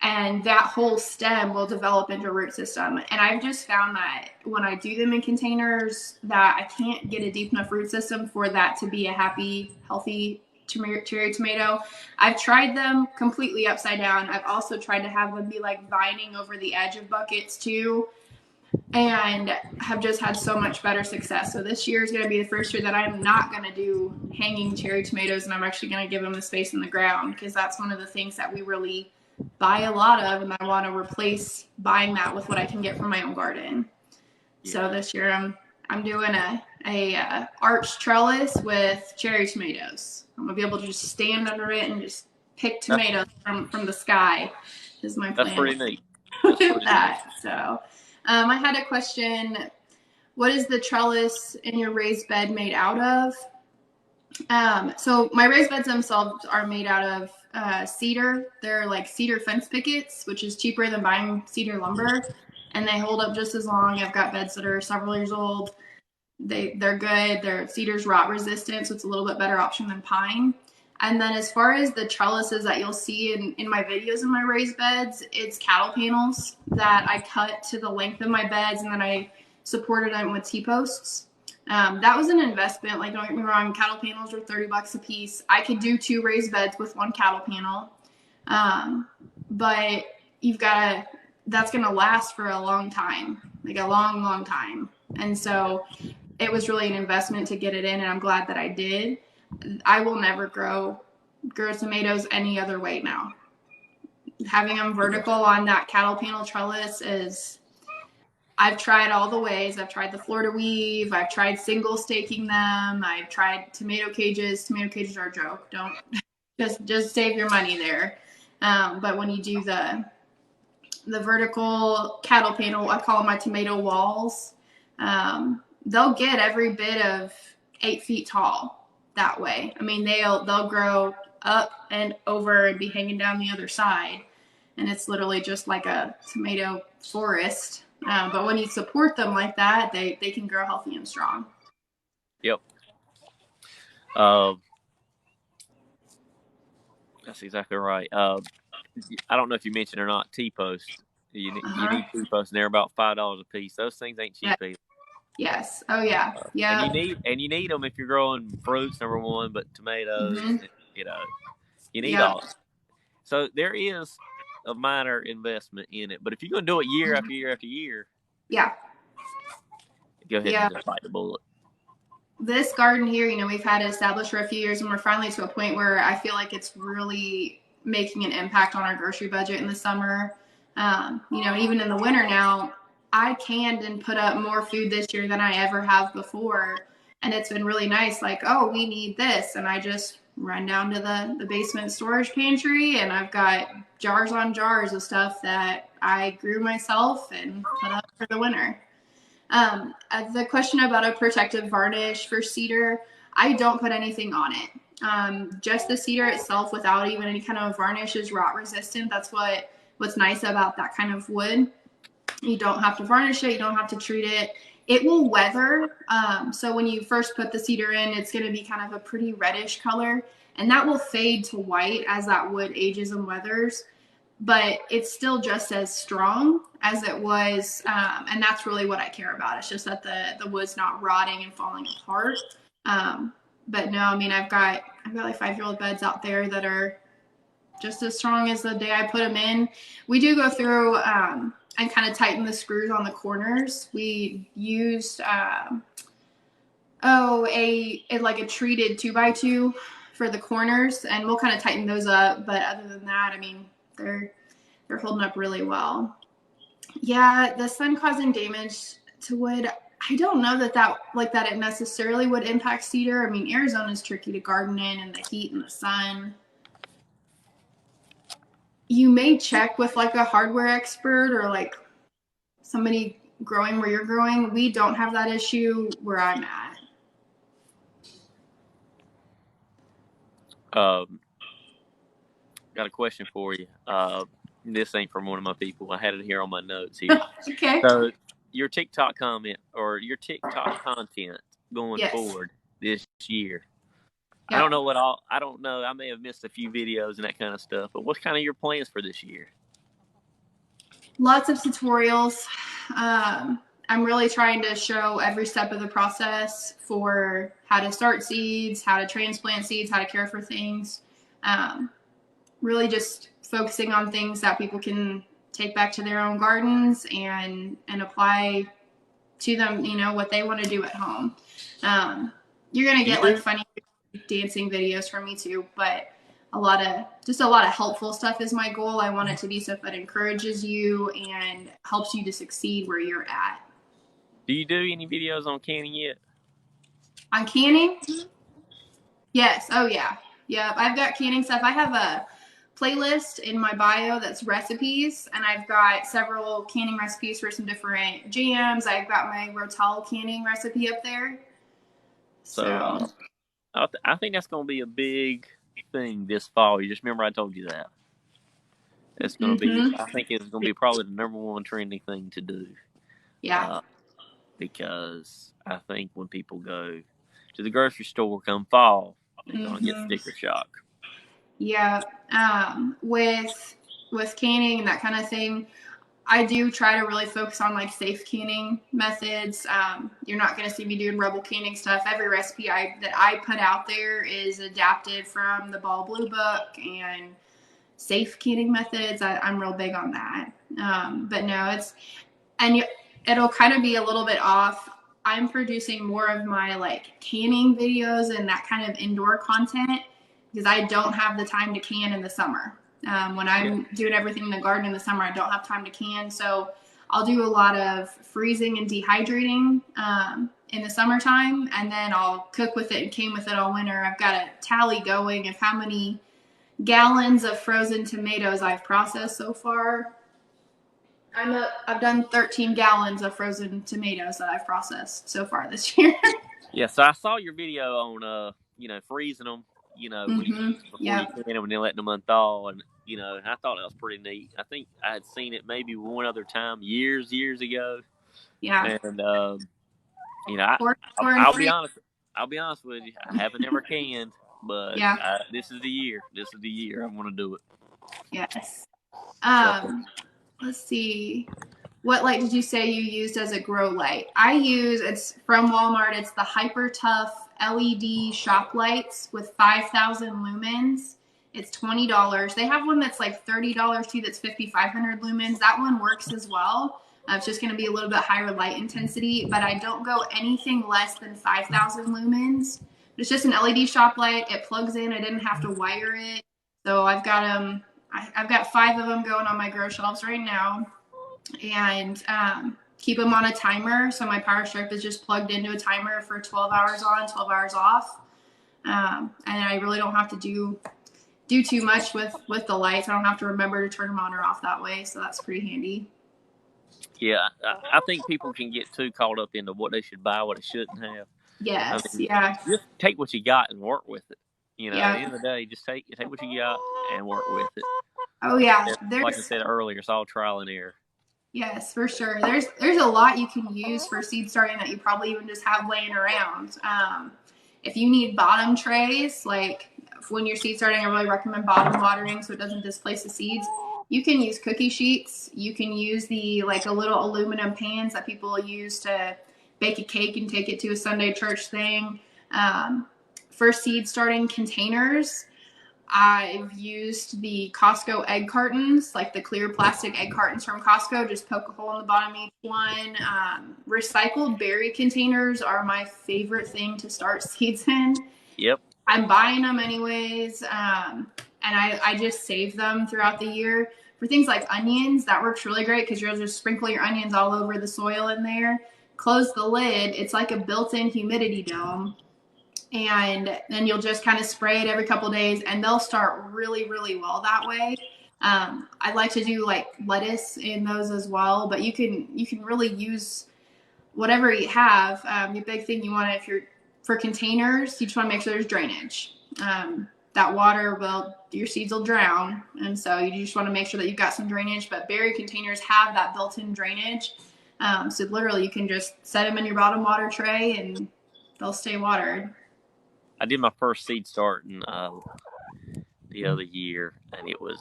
And that whole stem will develop into a root system. And I've just found that when I do them in containers that I can't get a deep enough root system for that to be a happy, healthy cherry tomato. I've tried them completely upside down. I've also tried to have them be like vining over the edge of buckets too. And have just had so much better success. So this year is going to be the first year that I'm not going to do hanging cherry tomatoes, and I'm actually going to give them the space in the ground because that's one of the things that we really buy a lot of, and I want to replace buying that with what I can get from my own garden. Yeah. So this year I'm doing a arched trellis with cherry tomatoes. I'm gonna be able to just stand under it and just pick tomatoes from the sky. Is my plan. That's pretty neat. With that. So I had a question. What is the trellis in your raised bed made out of? So my raised beds themselves are made out of cedar. They're like cedar fence pickets, which is cheaper than buying cedar lumber, and they hold up just as long. I've got beds that are several years old. They're good. They're cedar's rot resistant, so it's a little bit better option than pine. And then as far as the trellises that you'll see in my videos in my raised beds, it's cattle panels that I cut to the length of my beds, and then I supported them with T-posts. That was an investment. Like, don't get me wrong, cattle panels are $30 a piece. I could do 2 raised beds with 1 cattle panel. But you've got to, that's going to last for a long time, like a long, long time. And so it was really an investment to get it in, and I'm glad that I did. I will never grow tomatoes any other way now. Having them vertical on that cattle panel trellis is, I've tried all the ways. I've tried the Florida weave. I've tried single staking them. I've tried tomato cages. Tomato cages are a joke. Don't just save your money there. But when you do the vertical cattle panel, I call them my tomato walls. They'll get every bit of 8 feet tall that way. I mean, they'll grow up and over and be hanging down the other side, and it's literally just like a tomato forest. But when you support them like that, they can grow healthy and strong. Yep. That's exactly right. I don't know if you mentioned or not, T-posts. You need T-posts, and they're about $5 a piece. Those things ain't cheap either. Yes. Oh yeah. Yeah. And you need them if you're growing fruits, number one, but tomatoes, you need all. So there is a minor investment in it, but if you're gonna do it year after year after year, yeah, go ahead and just bite the bullet. This garden here, we've had it established for a few years, and we're finally to a point where I feel like it's really making an impact on our grocery budget in the summer. Even in the winter now, I canned and put up more food this year than I ever have before. And it's been really nice. Like, oh, we need this. And I just run down to the basement storage pantry, and I've got jars on jars of stuff that I grew myself and put up for the winter. The question about a protective varnish for cedar, I don't put anything on it. Just the cedar itself without even any kind of varnish is rot resistant. That's what's nice about that kind of wood. You don't have to varnish it. You don't have to treat it. It will weather. So when you first put the cedar in, it's going to be kind of a pretty reddish color, and that will fade to white as that wood ages and weathers. But it's still just as strong as it was, and that's really what I care about. It's just that the wood's not rotting and falling apart. But no, I mean, I've got like 5-year-old beds out there that are just as strong as the day I put them in. We do go through and kind of tighten the screws on the corners. We used a treated 2x2 for the corners, and we'll kind of tighten those up. But other than that, I mean, they're holding up really well. Yeah, the sun causing damage to wood, I don't know that it necessarily would impact cedar. I mean, Arizona is tricky to garden in, and the heat and the sun. You may check with like a hardware expert or like somebody growing where you're growing. We don't have that issue where I'm at. Got a question for you. This ain't from one of my people. I had it here on my notes here. Okay. So your TikTok comment or your TikTok content going forward this year. Yeah. I don't know. I may have missed a few videos and that kind of stuff, but what's kind of your plans for this year? Lots of tutorials. I'm really trying to show every step of the process for how to start seeds, how to transplant seeds, how to care for things. Really just focusing on things that people can take back to their own gardens and apply to them, what they want to do at home. You're going to get like funny dancing videos from me too, but a lot of helpful stuff is my goal. I want it to be stuff that encourages you and helps you to succeed where you're at. Do you do any videos on canning yet? On canning? Yes. Oh yeah. Yeah. I've got canning stuff. I have a playlist in my bio that's recipes, and I've got several canning recipes for some different jams. I've got my Rotel canning recipe up there. So I think that's going to be a big thing this fall. You just remember I told you that. It's going to be. I think it's going to be probably the number one trending thing to do. Yeah. Because I think when people go to the grocery store come fall, they're going to get sticker shock. Yeah. With canning and that kind of thing, I do try to really focus on like safe canning methods. You're not going to see me doing rebel canning stuff. Every recipe that I put out there is adapted from the Ball Blue Book and safe canning methods. I'm real big on that. But no, it'll kind of be a little bit off. I'm producing more of my like canning videos and that kind of indoor content because I don't have the time to can in the summer. When I'm doing everything in the garden in the summer, I don't have time to can. So I'll do a lot of freezing and dehydrating in the summertime, and then I'll cook with it and can with it all winter. I've got a tally going of how many gallons of frozen tomatoes I've processed so far. I've done 13 gallons of frozen tomatoes that I've processed so far this year. Yeah, so I saw your video on freezing them, before you can them and then letting them unthaw, and I thought that was pretty neat. I think I had seen it maybe one other time years ago. Yeah. And I'll be honest. I'll be honest with you. I haven't ever canned, but this is the year. This is the year I'm going to do it. Yes. Let's see. What light did you say you used as a grow light? It's from Walmart. It's the Hyper Tough LED shop lights with 5,000 lumens. It's $20. They have one that's like $30 too. That's 5,500 lumens. That one works as well. It's just going to be a little bit higher light intensity, but I don't go anything less than 5,000 lumens. It's just an LED shop light. It plugs in. I didn't have to wire it. So I've got I've got 5 of them going on my grow shelves right now, and keep them on a timer. So my power strip is just plugged into a timer for 12 hours on, 12 hours off. And I really don't have to do too much with the lights. I don't have to remember to turn them on or off that way. So that's pretty handy. Yeah, I think people can get too caught up into what they should buy, what they shouldn't have. Yes, Just take what you got and work with it. At the end of the day, just take what you got and work with it. Oh yeah, like I said earlier, it's all trial and error. Yes, for sure. There's a lot you can use for seed starting that you probably even just have laying around. If you need bottom trays, like when you're seed starting, I really recommend bottom watering so it doesn't displace the seeds. You can use cookie sheets. You can use a little aluminum pans that people use to bake a cake and take it to a Sunday church thing. For seed starting containers, I've used the Costco egg cartons, like the clear plastic egg cartons from Costco. Just poke a hole in the bottom of each one. Recycled berry containers are my favorite thing to start seeds in. Yep. I'm buying them anyways, and I just save them throughout the year. For things like onions, that works really great because you'll just sprinkle your onions all over the soil in there. Close the lid. It's like a built-in humidity dome. And then you'll just kind of spray it every couple of days, and they'll start really, really well that way. I like to do like lettuce in those as well, but you can really use whatever you have. The big thing you want for containers, you just want to make sure there's drainage. That water your seeds will drown, and so you just want to make sure that you've got some drainage. But berry containers have that built-in drainage, so literally you can just set them in your bottom water tray, and they'll stay watered. I did my first seed starting the other year, and it was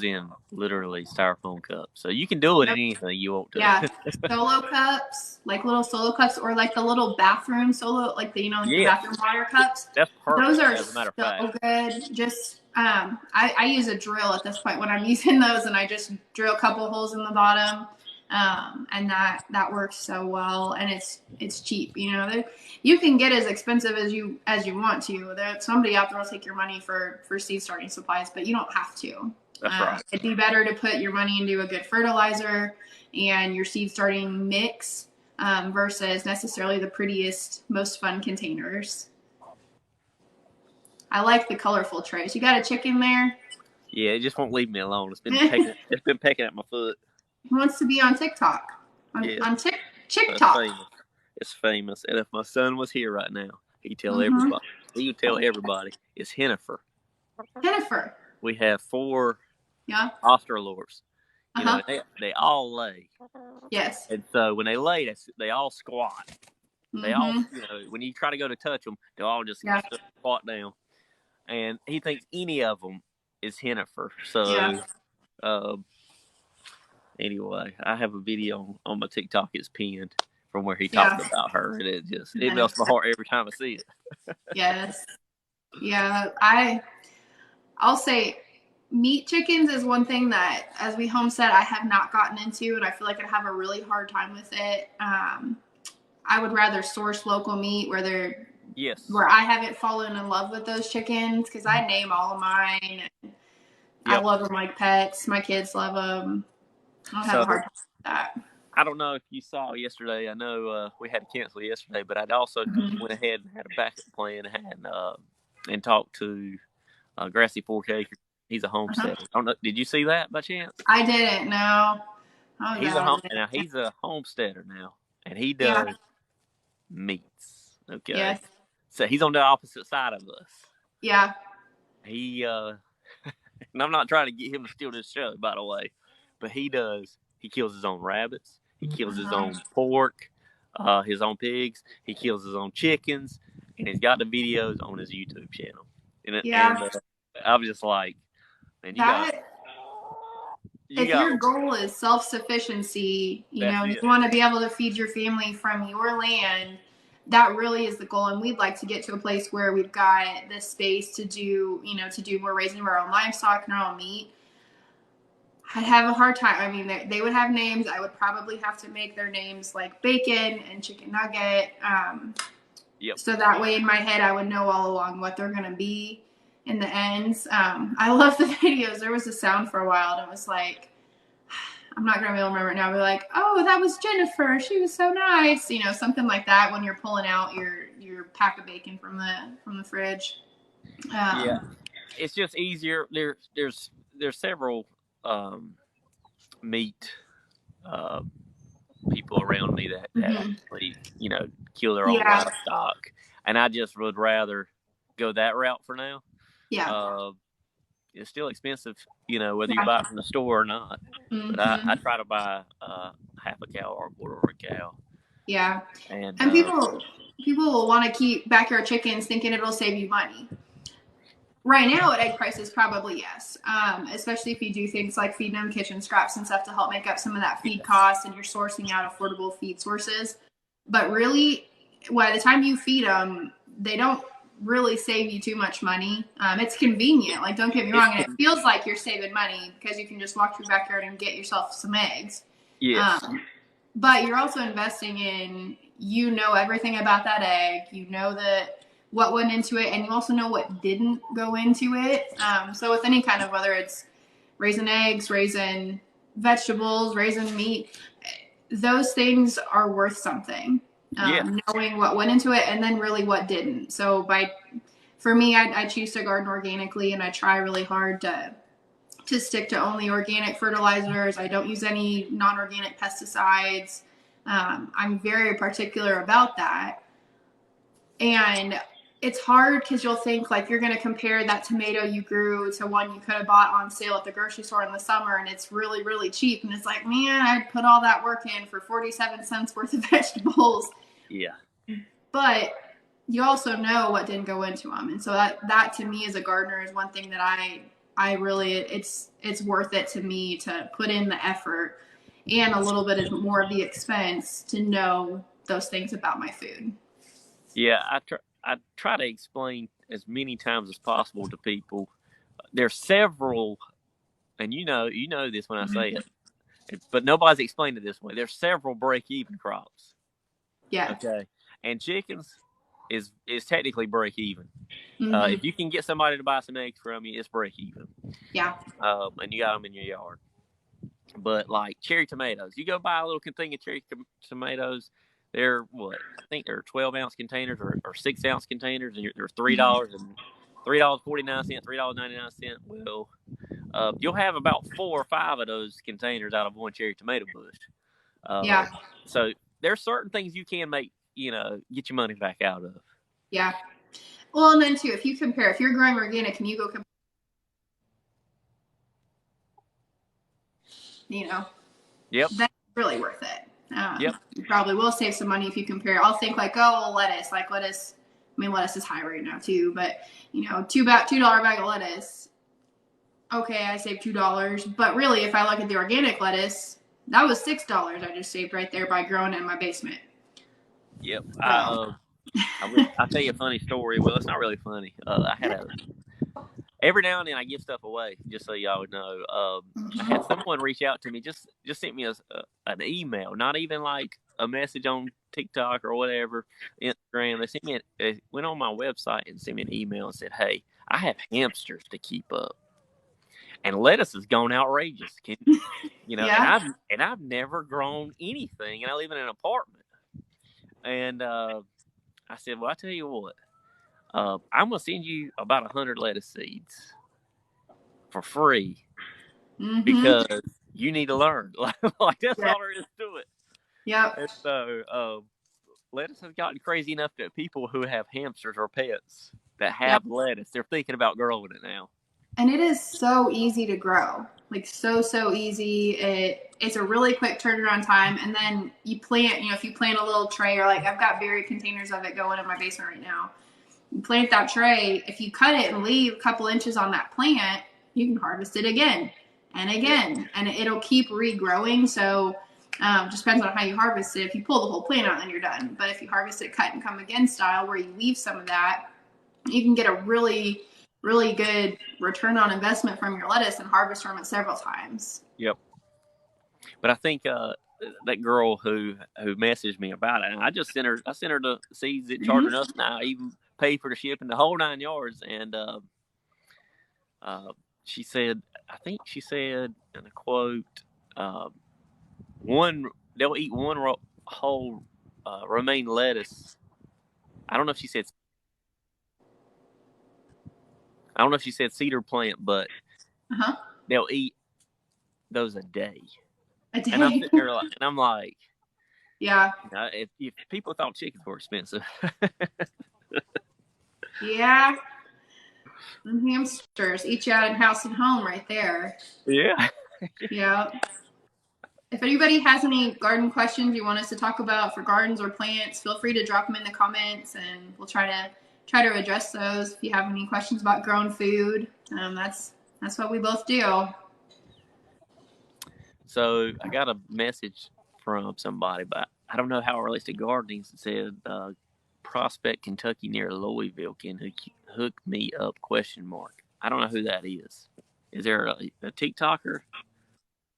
in literally styrofoam cups. So you can do it in anything you want to. Yeah, solo cups, like little solo cups, or like the little bathroom solo, like the the bathroom water cups. That's perfect. Those are so good. Just I use a drill at this point when I'm using those, and I just drill a couple holes in the bottom. And that works so well, and it's cheap. You can get as expensive as you want to. Somebody out there will take your money for seed starting supplies, but you don't have to. That's right. It'd be better to put your money into a good fertilizer and your seed starting mix versus necessarily the prettiest, most fun containers. I like the colorful trays. You got a chicken there? Yeah, it just won't leave me alone. It's been pecking at my foot. He wants to be on TikTok. On TikTok. It's famous. And if my son was here right now, He tell everybody. He would tell everybody it's Hennifer. Hennifer. We have 4 Australorps. You know, they all lay. Yes. And so when they lay, they all squat. They all, you know, when you try to go to touch them, they all just squat down. And he thinks any of them is Hennifer. So, anyway, I have a video on my TikTok. It's pinned from where he talked about her, and it melts my heart every time I see it. Yes. Yeah, I'll say meat chickens is one thing that, as we homestead, I have not gotten into, and I feel like I'd have a really hard time with it. I would rather source local meat where I haven't fallen in love with those chickens, because I name all of mine. I love them like pets. My kids love them. I don't have a hard time with that. I don't know if you saw yesterday. I know we had to cancel yesterday, but I'd also went ahead and had a backup plan and talked to Grassy 4K. He's a homesteader. I don't know. Did you see that by chance? I didn't. No. He's a homesteader now, and he does meats. Okay. Yes. So he's on the opposite side of us. Yeah. He and I'm not trying to get him to steal this show, by the way, but he does. He kills his own rabbits. He kills his own pork, his own pigs. He kills his own chickens, and he's got the videos on his YouTube channel. And I'm just like, man, if your goal is self-sufficiency, you want to be able to feed your family from your land, that really is the goal. And we'd like to get to a place where we've got the space to do more raising of our own livestock and our own meat. I'd have a hard time. I mean, they would have names. I would probably have to make their names like Bacon and Chicken Nugget. So that way in my head, I would know all along what they're going to be in the ends. I love the videos. There was a sound for a while, and it was like, I'm not going to be able to remember it now, but like, oh, that was Jennifer. She was so nice. Something like that when you're pulling out your pack of bacon from the fridge. It's just easier. There's several meat people around me that actually, kill their own livestock, and I just would rather go that route for now. It's still expensive, whether you buy it from the store or not. But I try to buy half a cow or a quarter of a cow. Yeah, and people will want to keep backyard chickens thinking it'll save you money. Right now, at egg prices, probably yes. Especially if you do things like feeding them kitchen scraps and stuff to help make up some of that feed cost, and you're sourcing out affordable feed sources. But really, by the time you feed them, they don't really save you too much money. It's convenient. Like, don't get me wrong, and it feels like you're saving money because you can just walk through your backyard and get yourself some eggs. Yes. But you're also investing in, everything about that egg. What went into it, and you also know what didn't go into it. So with any kind of, whether it's raising eggs, raising vegetables, raising meat, those things are worth something. Knowing what went into it and then really what didn't. So for me, I choose to garden organically, and I try really hard to stick to only organic fertilizers. I don't use any non-organic pesticides. I'm very particular about that. And it's hard because you'll think like you're going to compare that tomato you grew to one you could have bought on sale at the grocery store in the summer, and it's really, really cheap. And it's like, man, I'd put all that work in for 47 cents worth of vegetables. Yeah. But you also know what didn't go into them. And so that to me as a gardener is one thing that I really, it's worth it to me to put in the effort and a little bit more of the expense to know those things about my food. Yeah, I try to explain as many times as possible to people. There's several, and you know this when I say it, but nobody's explained it this way. There's several break-even crops. Yeah. Okay. And chickens is technically break-even. If you can get somebody to buy some eggs from you, it's break-even. Yeah. And you got them in your yard. But like cherry tomatoes, you go buy a little thing of cherry tomatoes. They're what? I think they're 12-ounce containers or 6-ounce containers, and they're $3 and $3.49, $3.99. Well, you'll have about 4 or 5 of those containers out of one cherry tomato bush. So there's certain things you can make, get your money back out of. Yeah. Well, and then too, if you're growing organic and you go compare, Yep. that's really worth it. Yep. You probably will save some money if you compare. I'll think like, oh, well, lettuce. I mean, lettuce is high right now too, but $2 bag of lettuce. Okay, I saved $2, but really, if I look at the organic lettuce, that was $6 I just saved right there by growing it in my basement. Yep. So. I'll tell you a funny story. Well, it's not really funny. Every now and then I give stuff away, just so y'all know. I had someone reach out to me, just sent me an email, not even like a message on TikTok or whatever, Instagram. They went on my website and sent me an email and said, "Hey, I have hamsters to keep up, and lettuce has gone outrageous. Yeah. And I've never grown anything, and I live in an apartment." And I said, "Well, I tell you what, I'm gonna send you about 100 lettuce seeds for free." Mm-hmm. Because you need to learn. Like that's all there is to it. Yep. And so lettuce has gotten crazy enough that people who have hamsters or pets that have lettuce, they're thinking about growing it now. And it is so easy to grow. Like so easy. It's a really quick turnaround time. And then you plant, if you plant a little tray, or like I've got buried containers of it going in my basement right now. You plant that tray, if you cut it and leave a couple inches on that plant, you can harvest it again and again, and it'll keep regrowing. So just depends on how you harvest it. If you pull the whole plant out, then you're done. But if you harvest it cut and come again style, where you leave some of that, you can get a really, really good return on investment from your lettuce and harvest from it several times. Yep. But I think that girl who messaged me about it, I sent her the seeds that charged enough, and I even paid for the shipping, the whole 9 yards. And she said, I think she said in a quote, they'll eat one whole romaine lettuce. I don't know if she said cedar plant, but they'll eat those a day. A day. And I'm sitting there and I'm like, yeah. If people thought chickens were expensive. Yeah. And hamsters eat you out in house and home right there. Yeah. Yeah. If anybody has any garden questions you want us to talk about for gardens or plants, feel free to drop them in the comments, and we'll try to address those. If you have any questions about growing food, that's what we both do. So I got a message from somebody, but I don't know how it relates to gardening. It said Prospect, Kentucky near Louisville can hook me up ? I don't know who that is. Is there a TikToker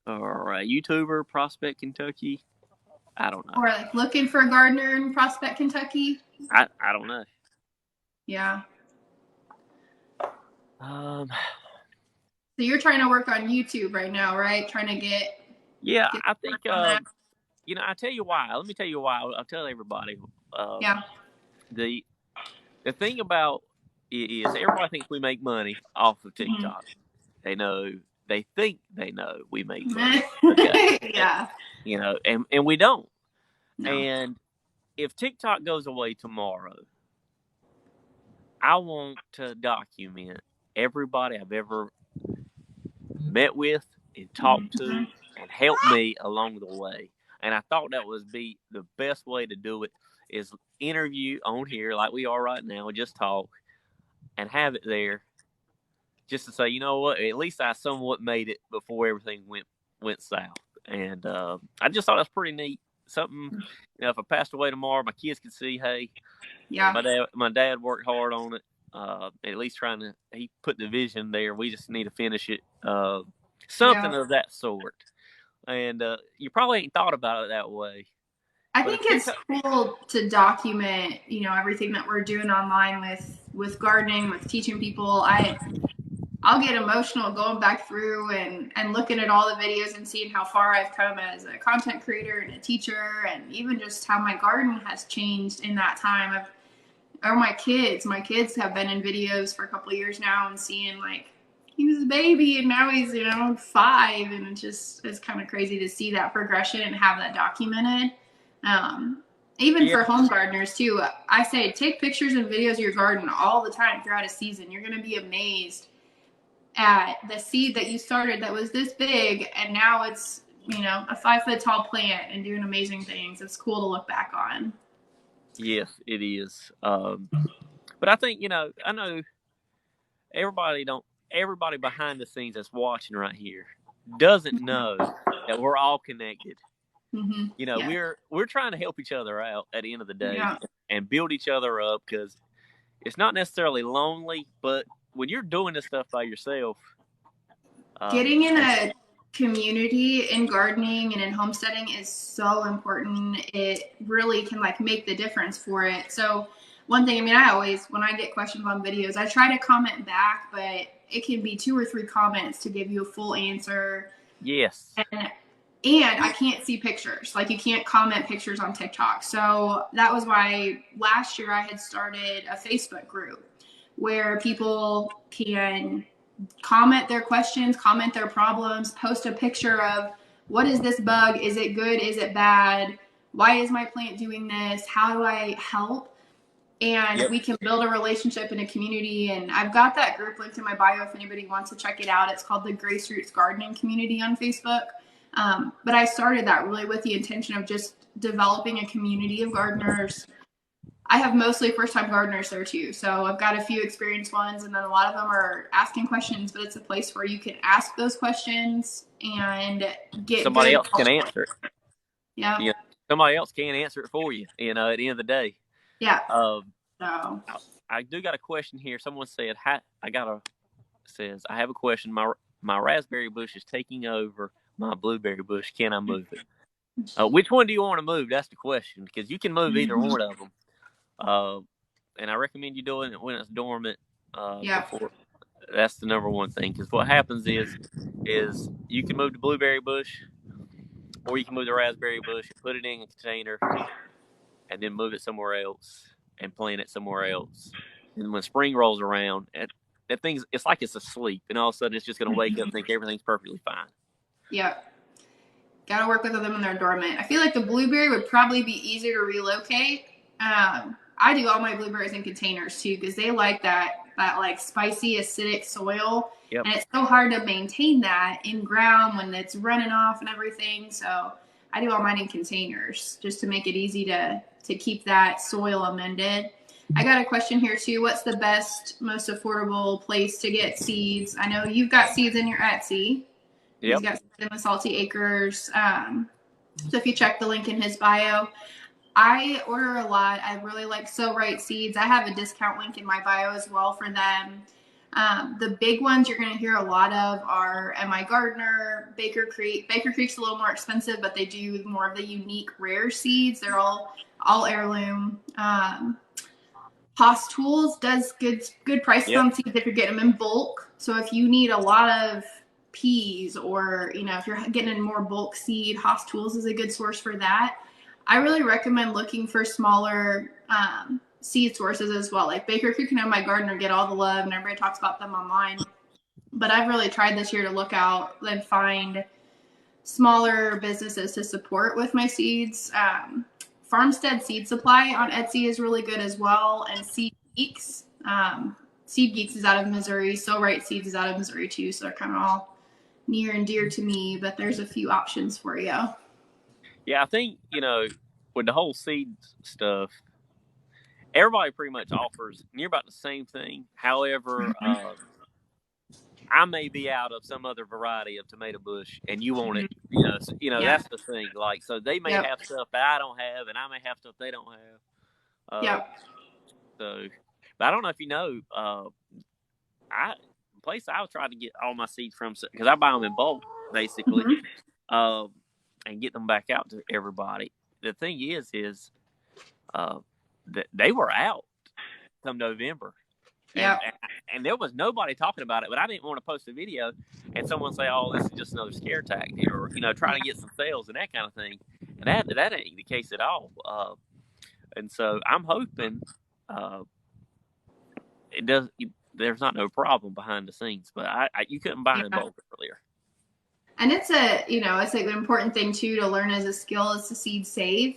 or a YouTuber, Prospect, Kentucky? I don't know. Or like looking for a gardener in Prospect, Kentucky? I don't know. Yeah. So you're trying to work on YouTube right now, right? Trying to get. Yeah, I think I tell you why. Let me tell you why. I'll tell everybody. The thing about it is everybody thinks we make money off of TikTok. They think they know we make money. Okay. Yeah. And we don't. No. And if TikTok goes away tomorrow, I want to document everybody I've ever met with and talked to and helped me along the way. And I thought that would be the best way to do it, is interview on here like we are right now, just talk and have it there just to say, you know what, at least I somewhat made it before everything went south. And I just thought that was pretty neat. Something, if I passed away tomorrow, my kids could see, hey, my dad worked hard on it. At least he put the vision there. We just need to finish it. Something of that sort. And you probably ain't thought about it that way. I think it's cool to document, everything that we're doing online with gardening, with teaching people. I'll get emotional going back through and looking at all the videos and seeing how far I've come as a content creator and a teacher, and even just how my garden has changed in that time. My kids have been in videos for a couple of years now, and seeing like he was a baby and now he's 5, and it's kind of crazy to see that progression and have that documented. Even for home gardeners too, I say take pictures and videos of your garden all the time throughout a season. You're going to be amazed at the seed that you started that was this big, and now it's, you know, a 5-foot tall plant and doing amazing things. It's cool to look back on. Yes, it is. But I think, you know, I know everybody behind the scenes that's watching right here doesn't know that we're all connected. Mm-hmm. You know, we're trying to help each other out at the end of the day and build each other up, because it's not necessarily lonely, but when you're doing this stuff by yourself, getting in a community in gardening and in homesteading is so important. It really can like make the difference for it. So one thing, I mean, I always, when I get questions on videos, I try to comment back, but it can be 2 or 3 comments to give you a full answer. Yes. And I can't see pictures. Like, you can't comment pictures on TikTok. So that was why last year I had started a Facebook group where people can comment their questions, comment their problems, post a picture of what is this bug? Is it good? Is it bad? Why is my plant doing this? How do I help? And we can build a relationship in a community. And I've got that group linked in my bio if anybody wants to check it out. It's called the Grace Roots Gardening Community on Facebook. But I started that really with the intention of just developing a community of gardeners. I have mostly first-time gardeners there too. So I've got a few experienced ones, and then a lot of them are asking questions, but it's a place where you can ask those questions and get somebody else can answer it. Yeah. You know, somebody else can answer it for you, you know, at the end of the day. Yeah. So I do got a question here. Someone said, I have a question. My raspberry bush is taking over my blueberry bush. Can I move it? Which one do you want to move? That's the question, because you can move either one of them. And I recommend you doing it when it's dormant. Before. That's the number one thing, because what happens is you can move the blueberry bush, or you can move the raspberry bush and put it in a container, and then move it somewhere else and plant it somewhere else. And when spring rolls around, that thing's, it's like it's asleep, and all of a sudden it's just going to wake up and think everything's perfectly fine. Yep. Got to work with them when they're dormant. I feel like the blueberry would probably be easier to relocate. I do all my blueberries in containers too, because they like that like spicy acidic soil. And it's so hard to maintain that in ground when it's running off and everything. So I do all mine in containers just to make it easy to keep that soil amended. I got a question here too. What's the best, most affordable place to get seeds? I know you've got seeds in your Etsy. He's got seeds in the Salty Acres. So if you check the link in his bio, I order a lot. I really like So Right Seeds. I have a discount link in my bio as well for them. The big ones you're going to hear a lot of are M.I. Gardner, Baker Creek. Baker Creek's a little more expensive, but they do more of the unique rare seeds. They're all heirloom. Haas Tools does good prices on seeds if you're getting them in bulk. So if you need a lot of peas, or if you're getting in more bulk seed, Haas Tools is a good source for that. I really recommend looking for smaller seed sources as well. Like Baker Creek and M.I. Gardner get all the love, and everybody talks about them online. But I've really tried this year to look out and find smaller businesses to support with my seeds. Farmstead Seed Supply on Etsy is really good as well, and Seed Geeks. Seed Geeks is out of Missouri. So Right Seeds is out of Missouri too, so they're kind of all near and dear to me, but there's a few options for you. Yeah, I think, with the whole seed stuff, everybody pretty much offers near about the same thing. However, I may be out of some other variety of tomato bush, and you want it, that's the thing. Like, so they may have stuff that I don't have, and I may have stuff they don't have. So, but I don't know if you know, the place I would try to get all my seeds from, because I buy them in bulk, basically, and get them back out to everybody. The thing is that they were out come November. And there was nobody talking about it, but I didn't want to post a video and someone say, "Oh, this is just another scare tactic," or trying to get some sales and that kind of thing. And that ain't the case at all. And so I'm hoping there's not no problem behind the scenes, but you couldn't buy in bulk earlier. And it's it's an important thing too to learn as a skill is to seed save.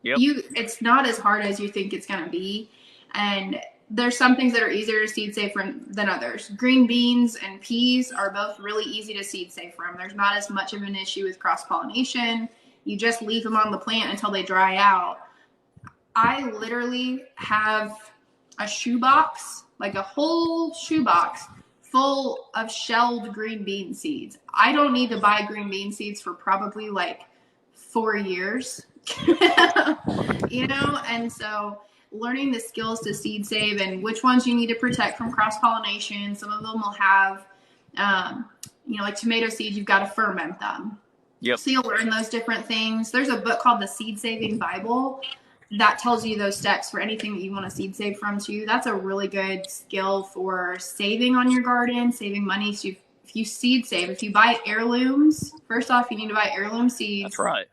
Yep. It's not as hard as you think it's going to be. And there's some things that are easier to seed save from than others. Green beans and peas are both really easy to seed save from. There's not as much of an issue with cross-pollination. You just leave them on the plant until they dry out. I literally have a shoebox, like a whole shoebox full of shelled green bean seeds. I don't need to buy green bean seeds for probably like 4 years. You know, and so learning the skills to seed save and which ones you need to protect from cross-pollination. Some of them will have, you know, like tomato seeds, you've got to ferment them. Yep. So you'll learn those different things. There's a book called the Seed Saving Bible that tells you those steps for anything that you want to seed save from too. That's a really good skill for saving on your garden, saving money. So if you seed save, if you buy heirlooms, first off, you need to buy heirloom seeds. That's right.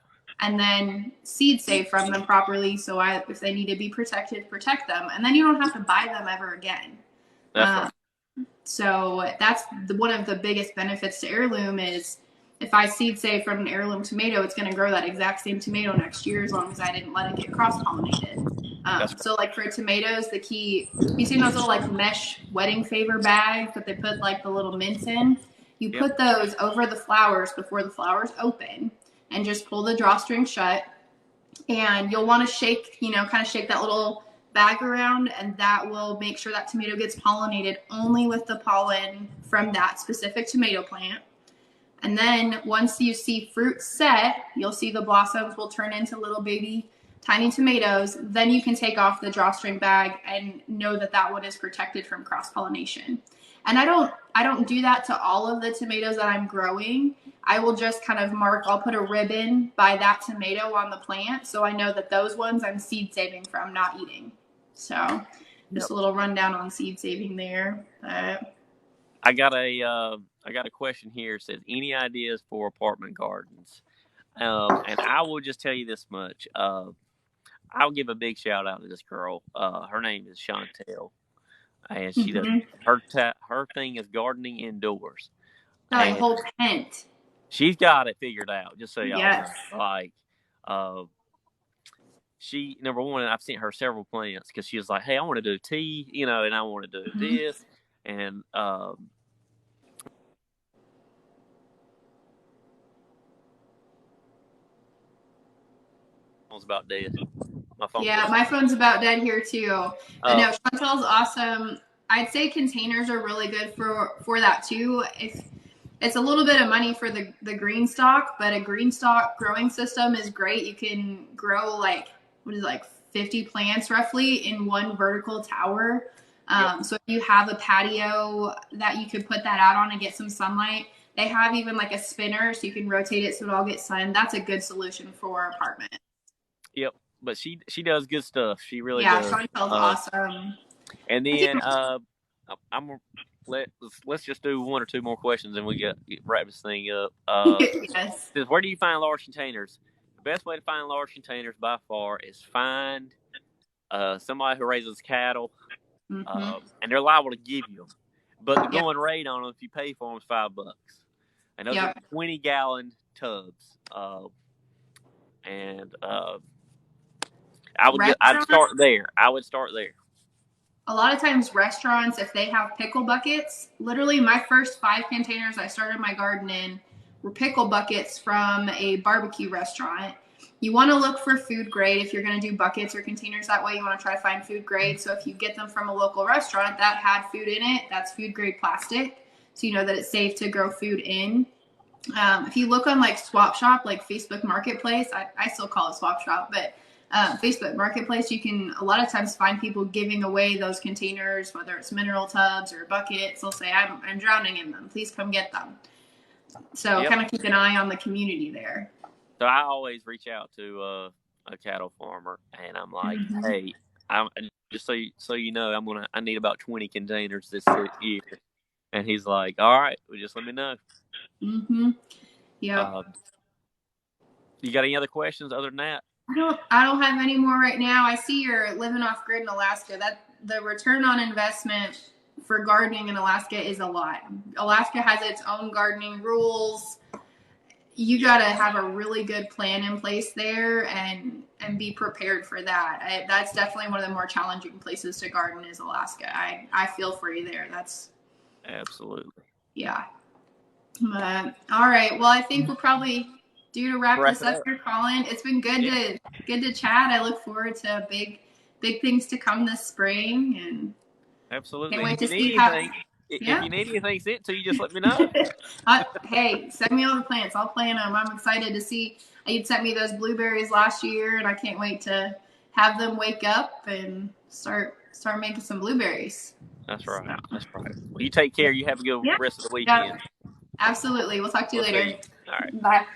And then seed save from them properly. So if they need to be protected, protect them. And then you don't have to buy them ever again. That's right. So that's one of the biggest benefits to heirloom is if I seed save from an heirloom tomato, it's going to grow that exact same tomato next year as long as I didn't let it get cross-pollinated. So like for tomatoes, the key, you see those little like mesh wedding favor bags that they put like the little mints in? You put those over the flowers before the flowers open. And just pull the drawstring shut. And you'll want to shake, you know, kind of shake that little bag around, and that will make sure that tomato gets pollinated only with the pollen from that specific tomato plant. And then once you see fruit set, you'll see the blossoms will turn into little baby tiny tomatoes. Then you can take off the drawstring bag and know that that one is protected from cross-pollination. And I don't do that to all of the tomatoes that I'm growing. I will just kind of I'll put a ribbon by that tomato on the plant so I know that those ones I'm seed saving from, not eating. So just a little rundown on seed saving there. I got a question here. It says, any ideas for apartment gardens? And I will just tell you this much. I'll give a big shout out to this girl. Her name is Chantel. And she does her thing is gardening indoors. A whole tent. She's got it figured out. Just so y'all know. Like, she, number one, I've sent her several plants because she was like, "Hey, I want to do tea, you know, and I want to do this." And phone's about dead. My phone's about dead here too. But no, Chantel's awesome. I'd say containers are really good for that too. It's a little bit of money for the green stock, but a green stock growing system is great. You can grow like 50 plants roughly in one vertical tower. So if you have a patio that you could put that out on and get some sunlight, they have even like a spinner so you can rotate it so it all gets sun. That's a good solution for apartment. Yep, but she does good stuff. She really does. Chantel's awesome. And then let's just do one or two more questions and we wrap this thing up. Yes. Says, where do you find large containers? The best way to find large containers by far is find somebody who raises cattle, and they're liable to give you them. But the going rate on them, if you pay for them, is $5. And those are 20-gallon tubs. I'd start there. I would start there. A lot of times restaurants, if they have pickle buckets, literally my first 5 containers I started my garden in were pickle buckets from a barbecue restaurant. You want to look for food grade if you're going to do buckets or containers that way. You want to try to find food grade. So if you get them from a local restaurant that had food in it, that's food grade plastic. So you know that it's safe to grow food in. If you look on like Swap Shop, like Facebook Marketplace, I still call it Swap Shop, but Facebook Marketplace, you can a lot of times find people giving away those containers, whether it's mineral tubs or buckets. They'll say, I'm drowning in them. Please come get them. So kind of keep an eye on the community there. So I always reach out to a cattle farmer, and I'm like, hey, just so you know, I need about 20 containers this year. And he's like, all right, well, just let me know. Yeah. You got any other questions other than that? I don't have any more right now. I see you're living off grid in Alaska. That the return on investment for gardening in Alaska is a lot. Alaska has its own gardening rules. you got to have a really good plan in place there and be prepared for that. That's definitely one of the more challenging places to garden is Alaska. I feel for you there. That's absolutely. Yeah. All right. Well, I think we're probably due to wrap this up here, Colin. It's been good to chat. I look forward to big things to come this spring, and absolutely. Can't wait to see if you need anything sent to you, just let me know. Hey, send me all the plants. I'll plant them. I'm excited to see. You'd sent me those blueberries last year, and I can't wait to have them wake up and start making some blueberries. That's right. So. That's right. Well, you take care. You have a good rest of the weekend. Yeah. Absolutely. We'll talk to you later. All right. Bye.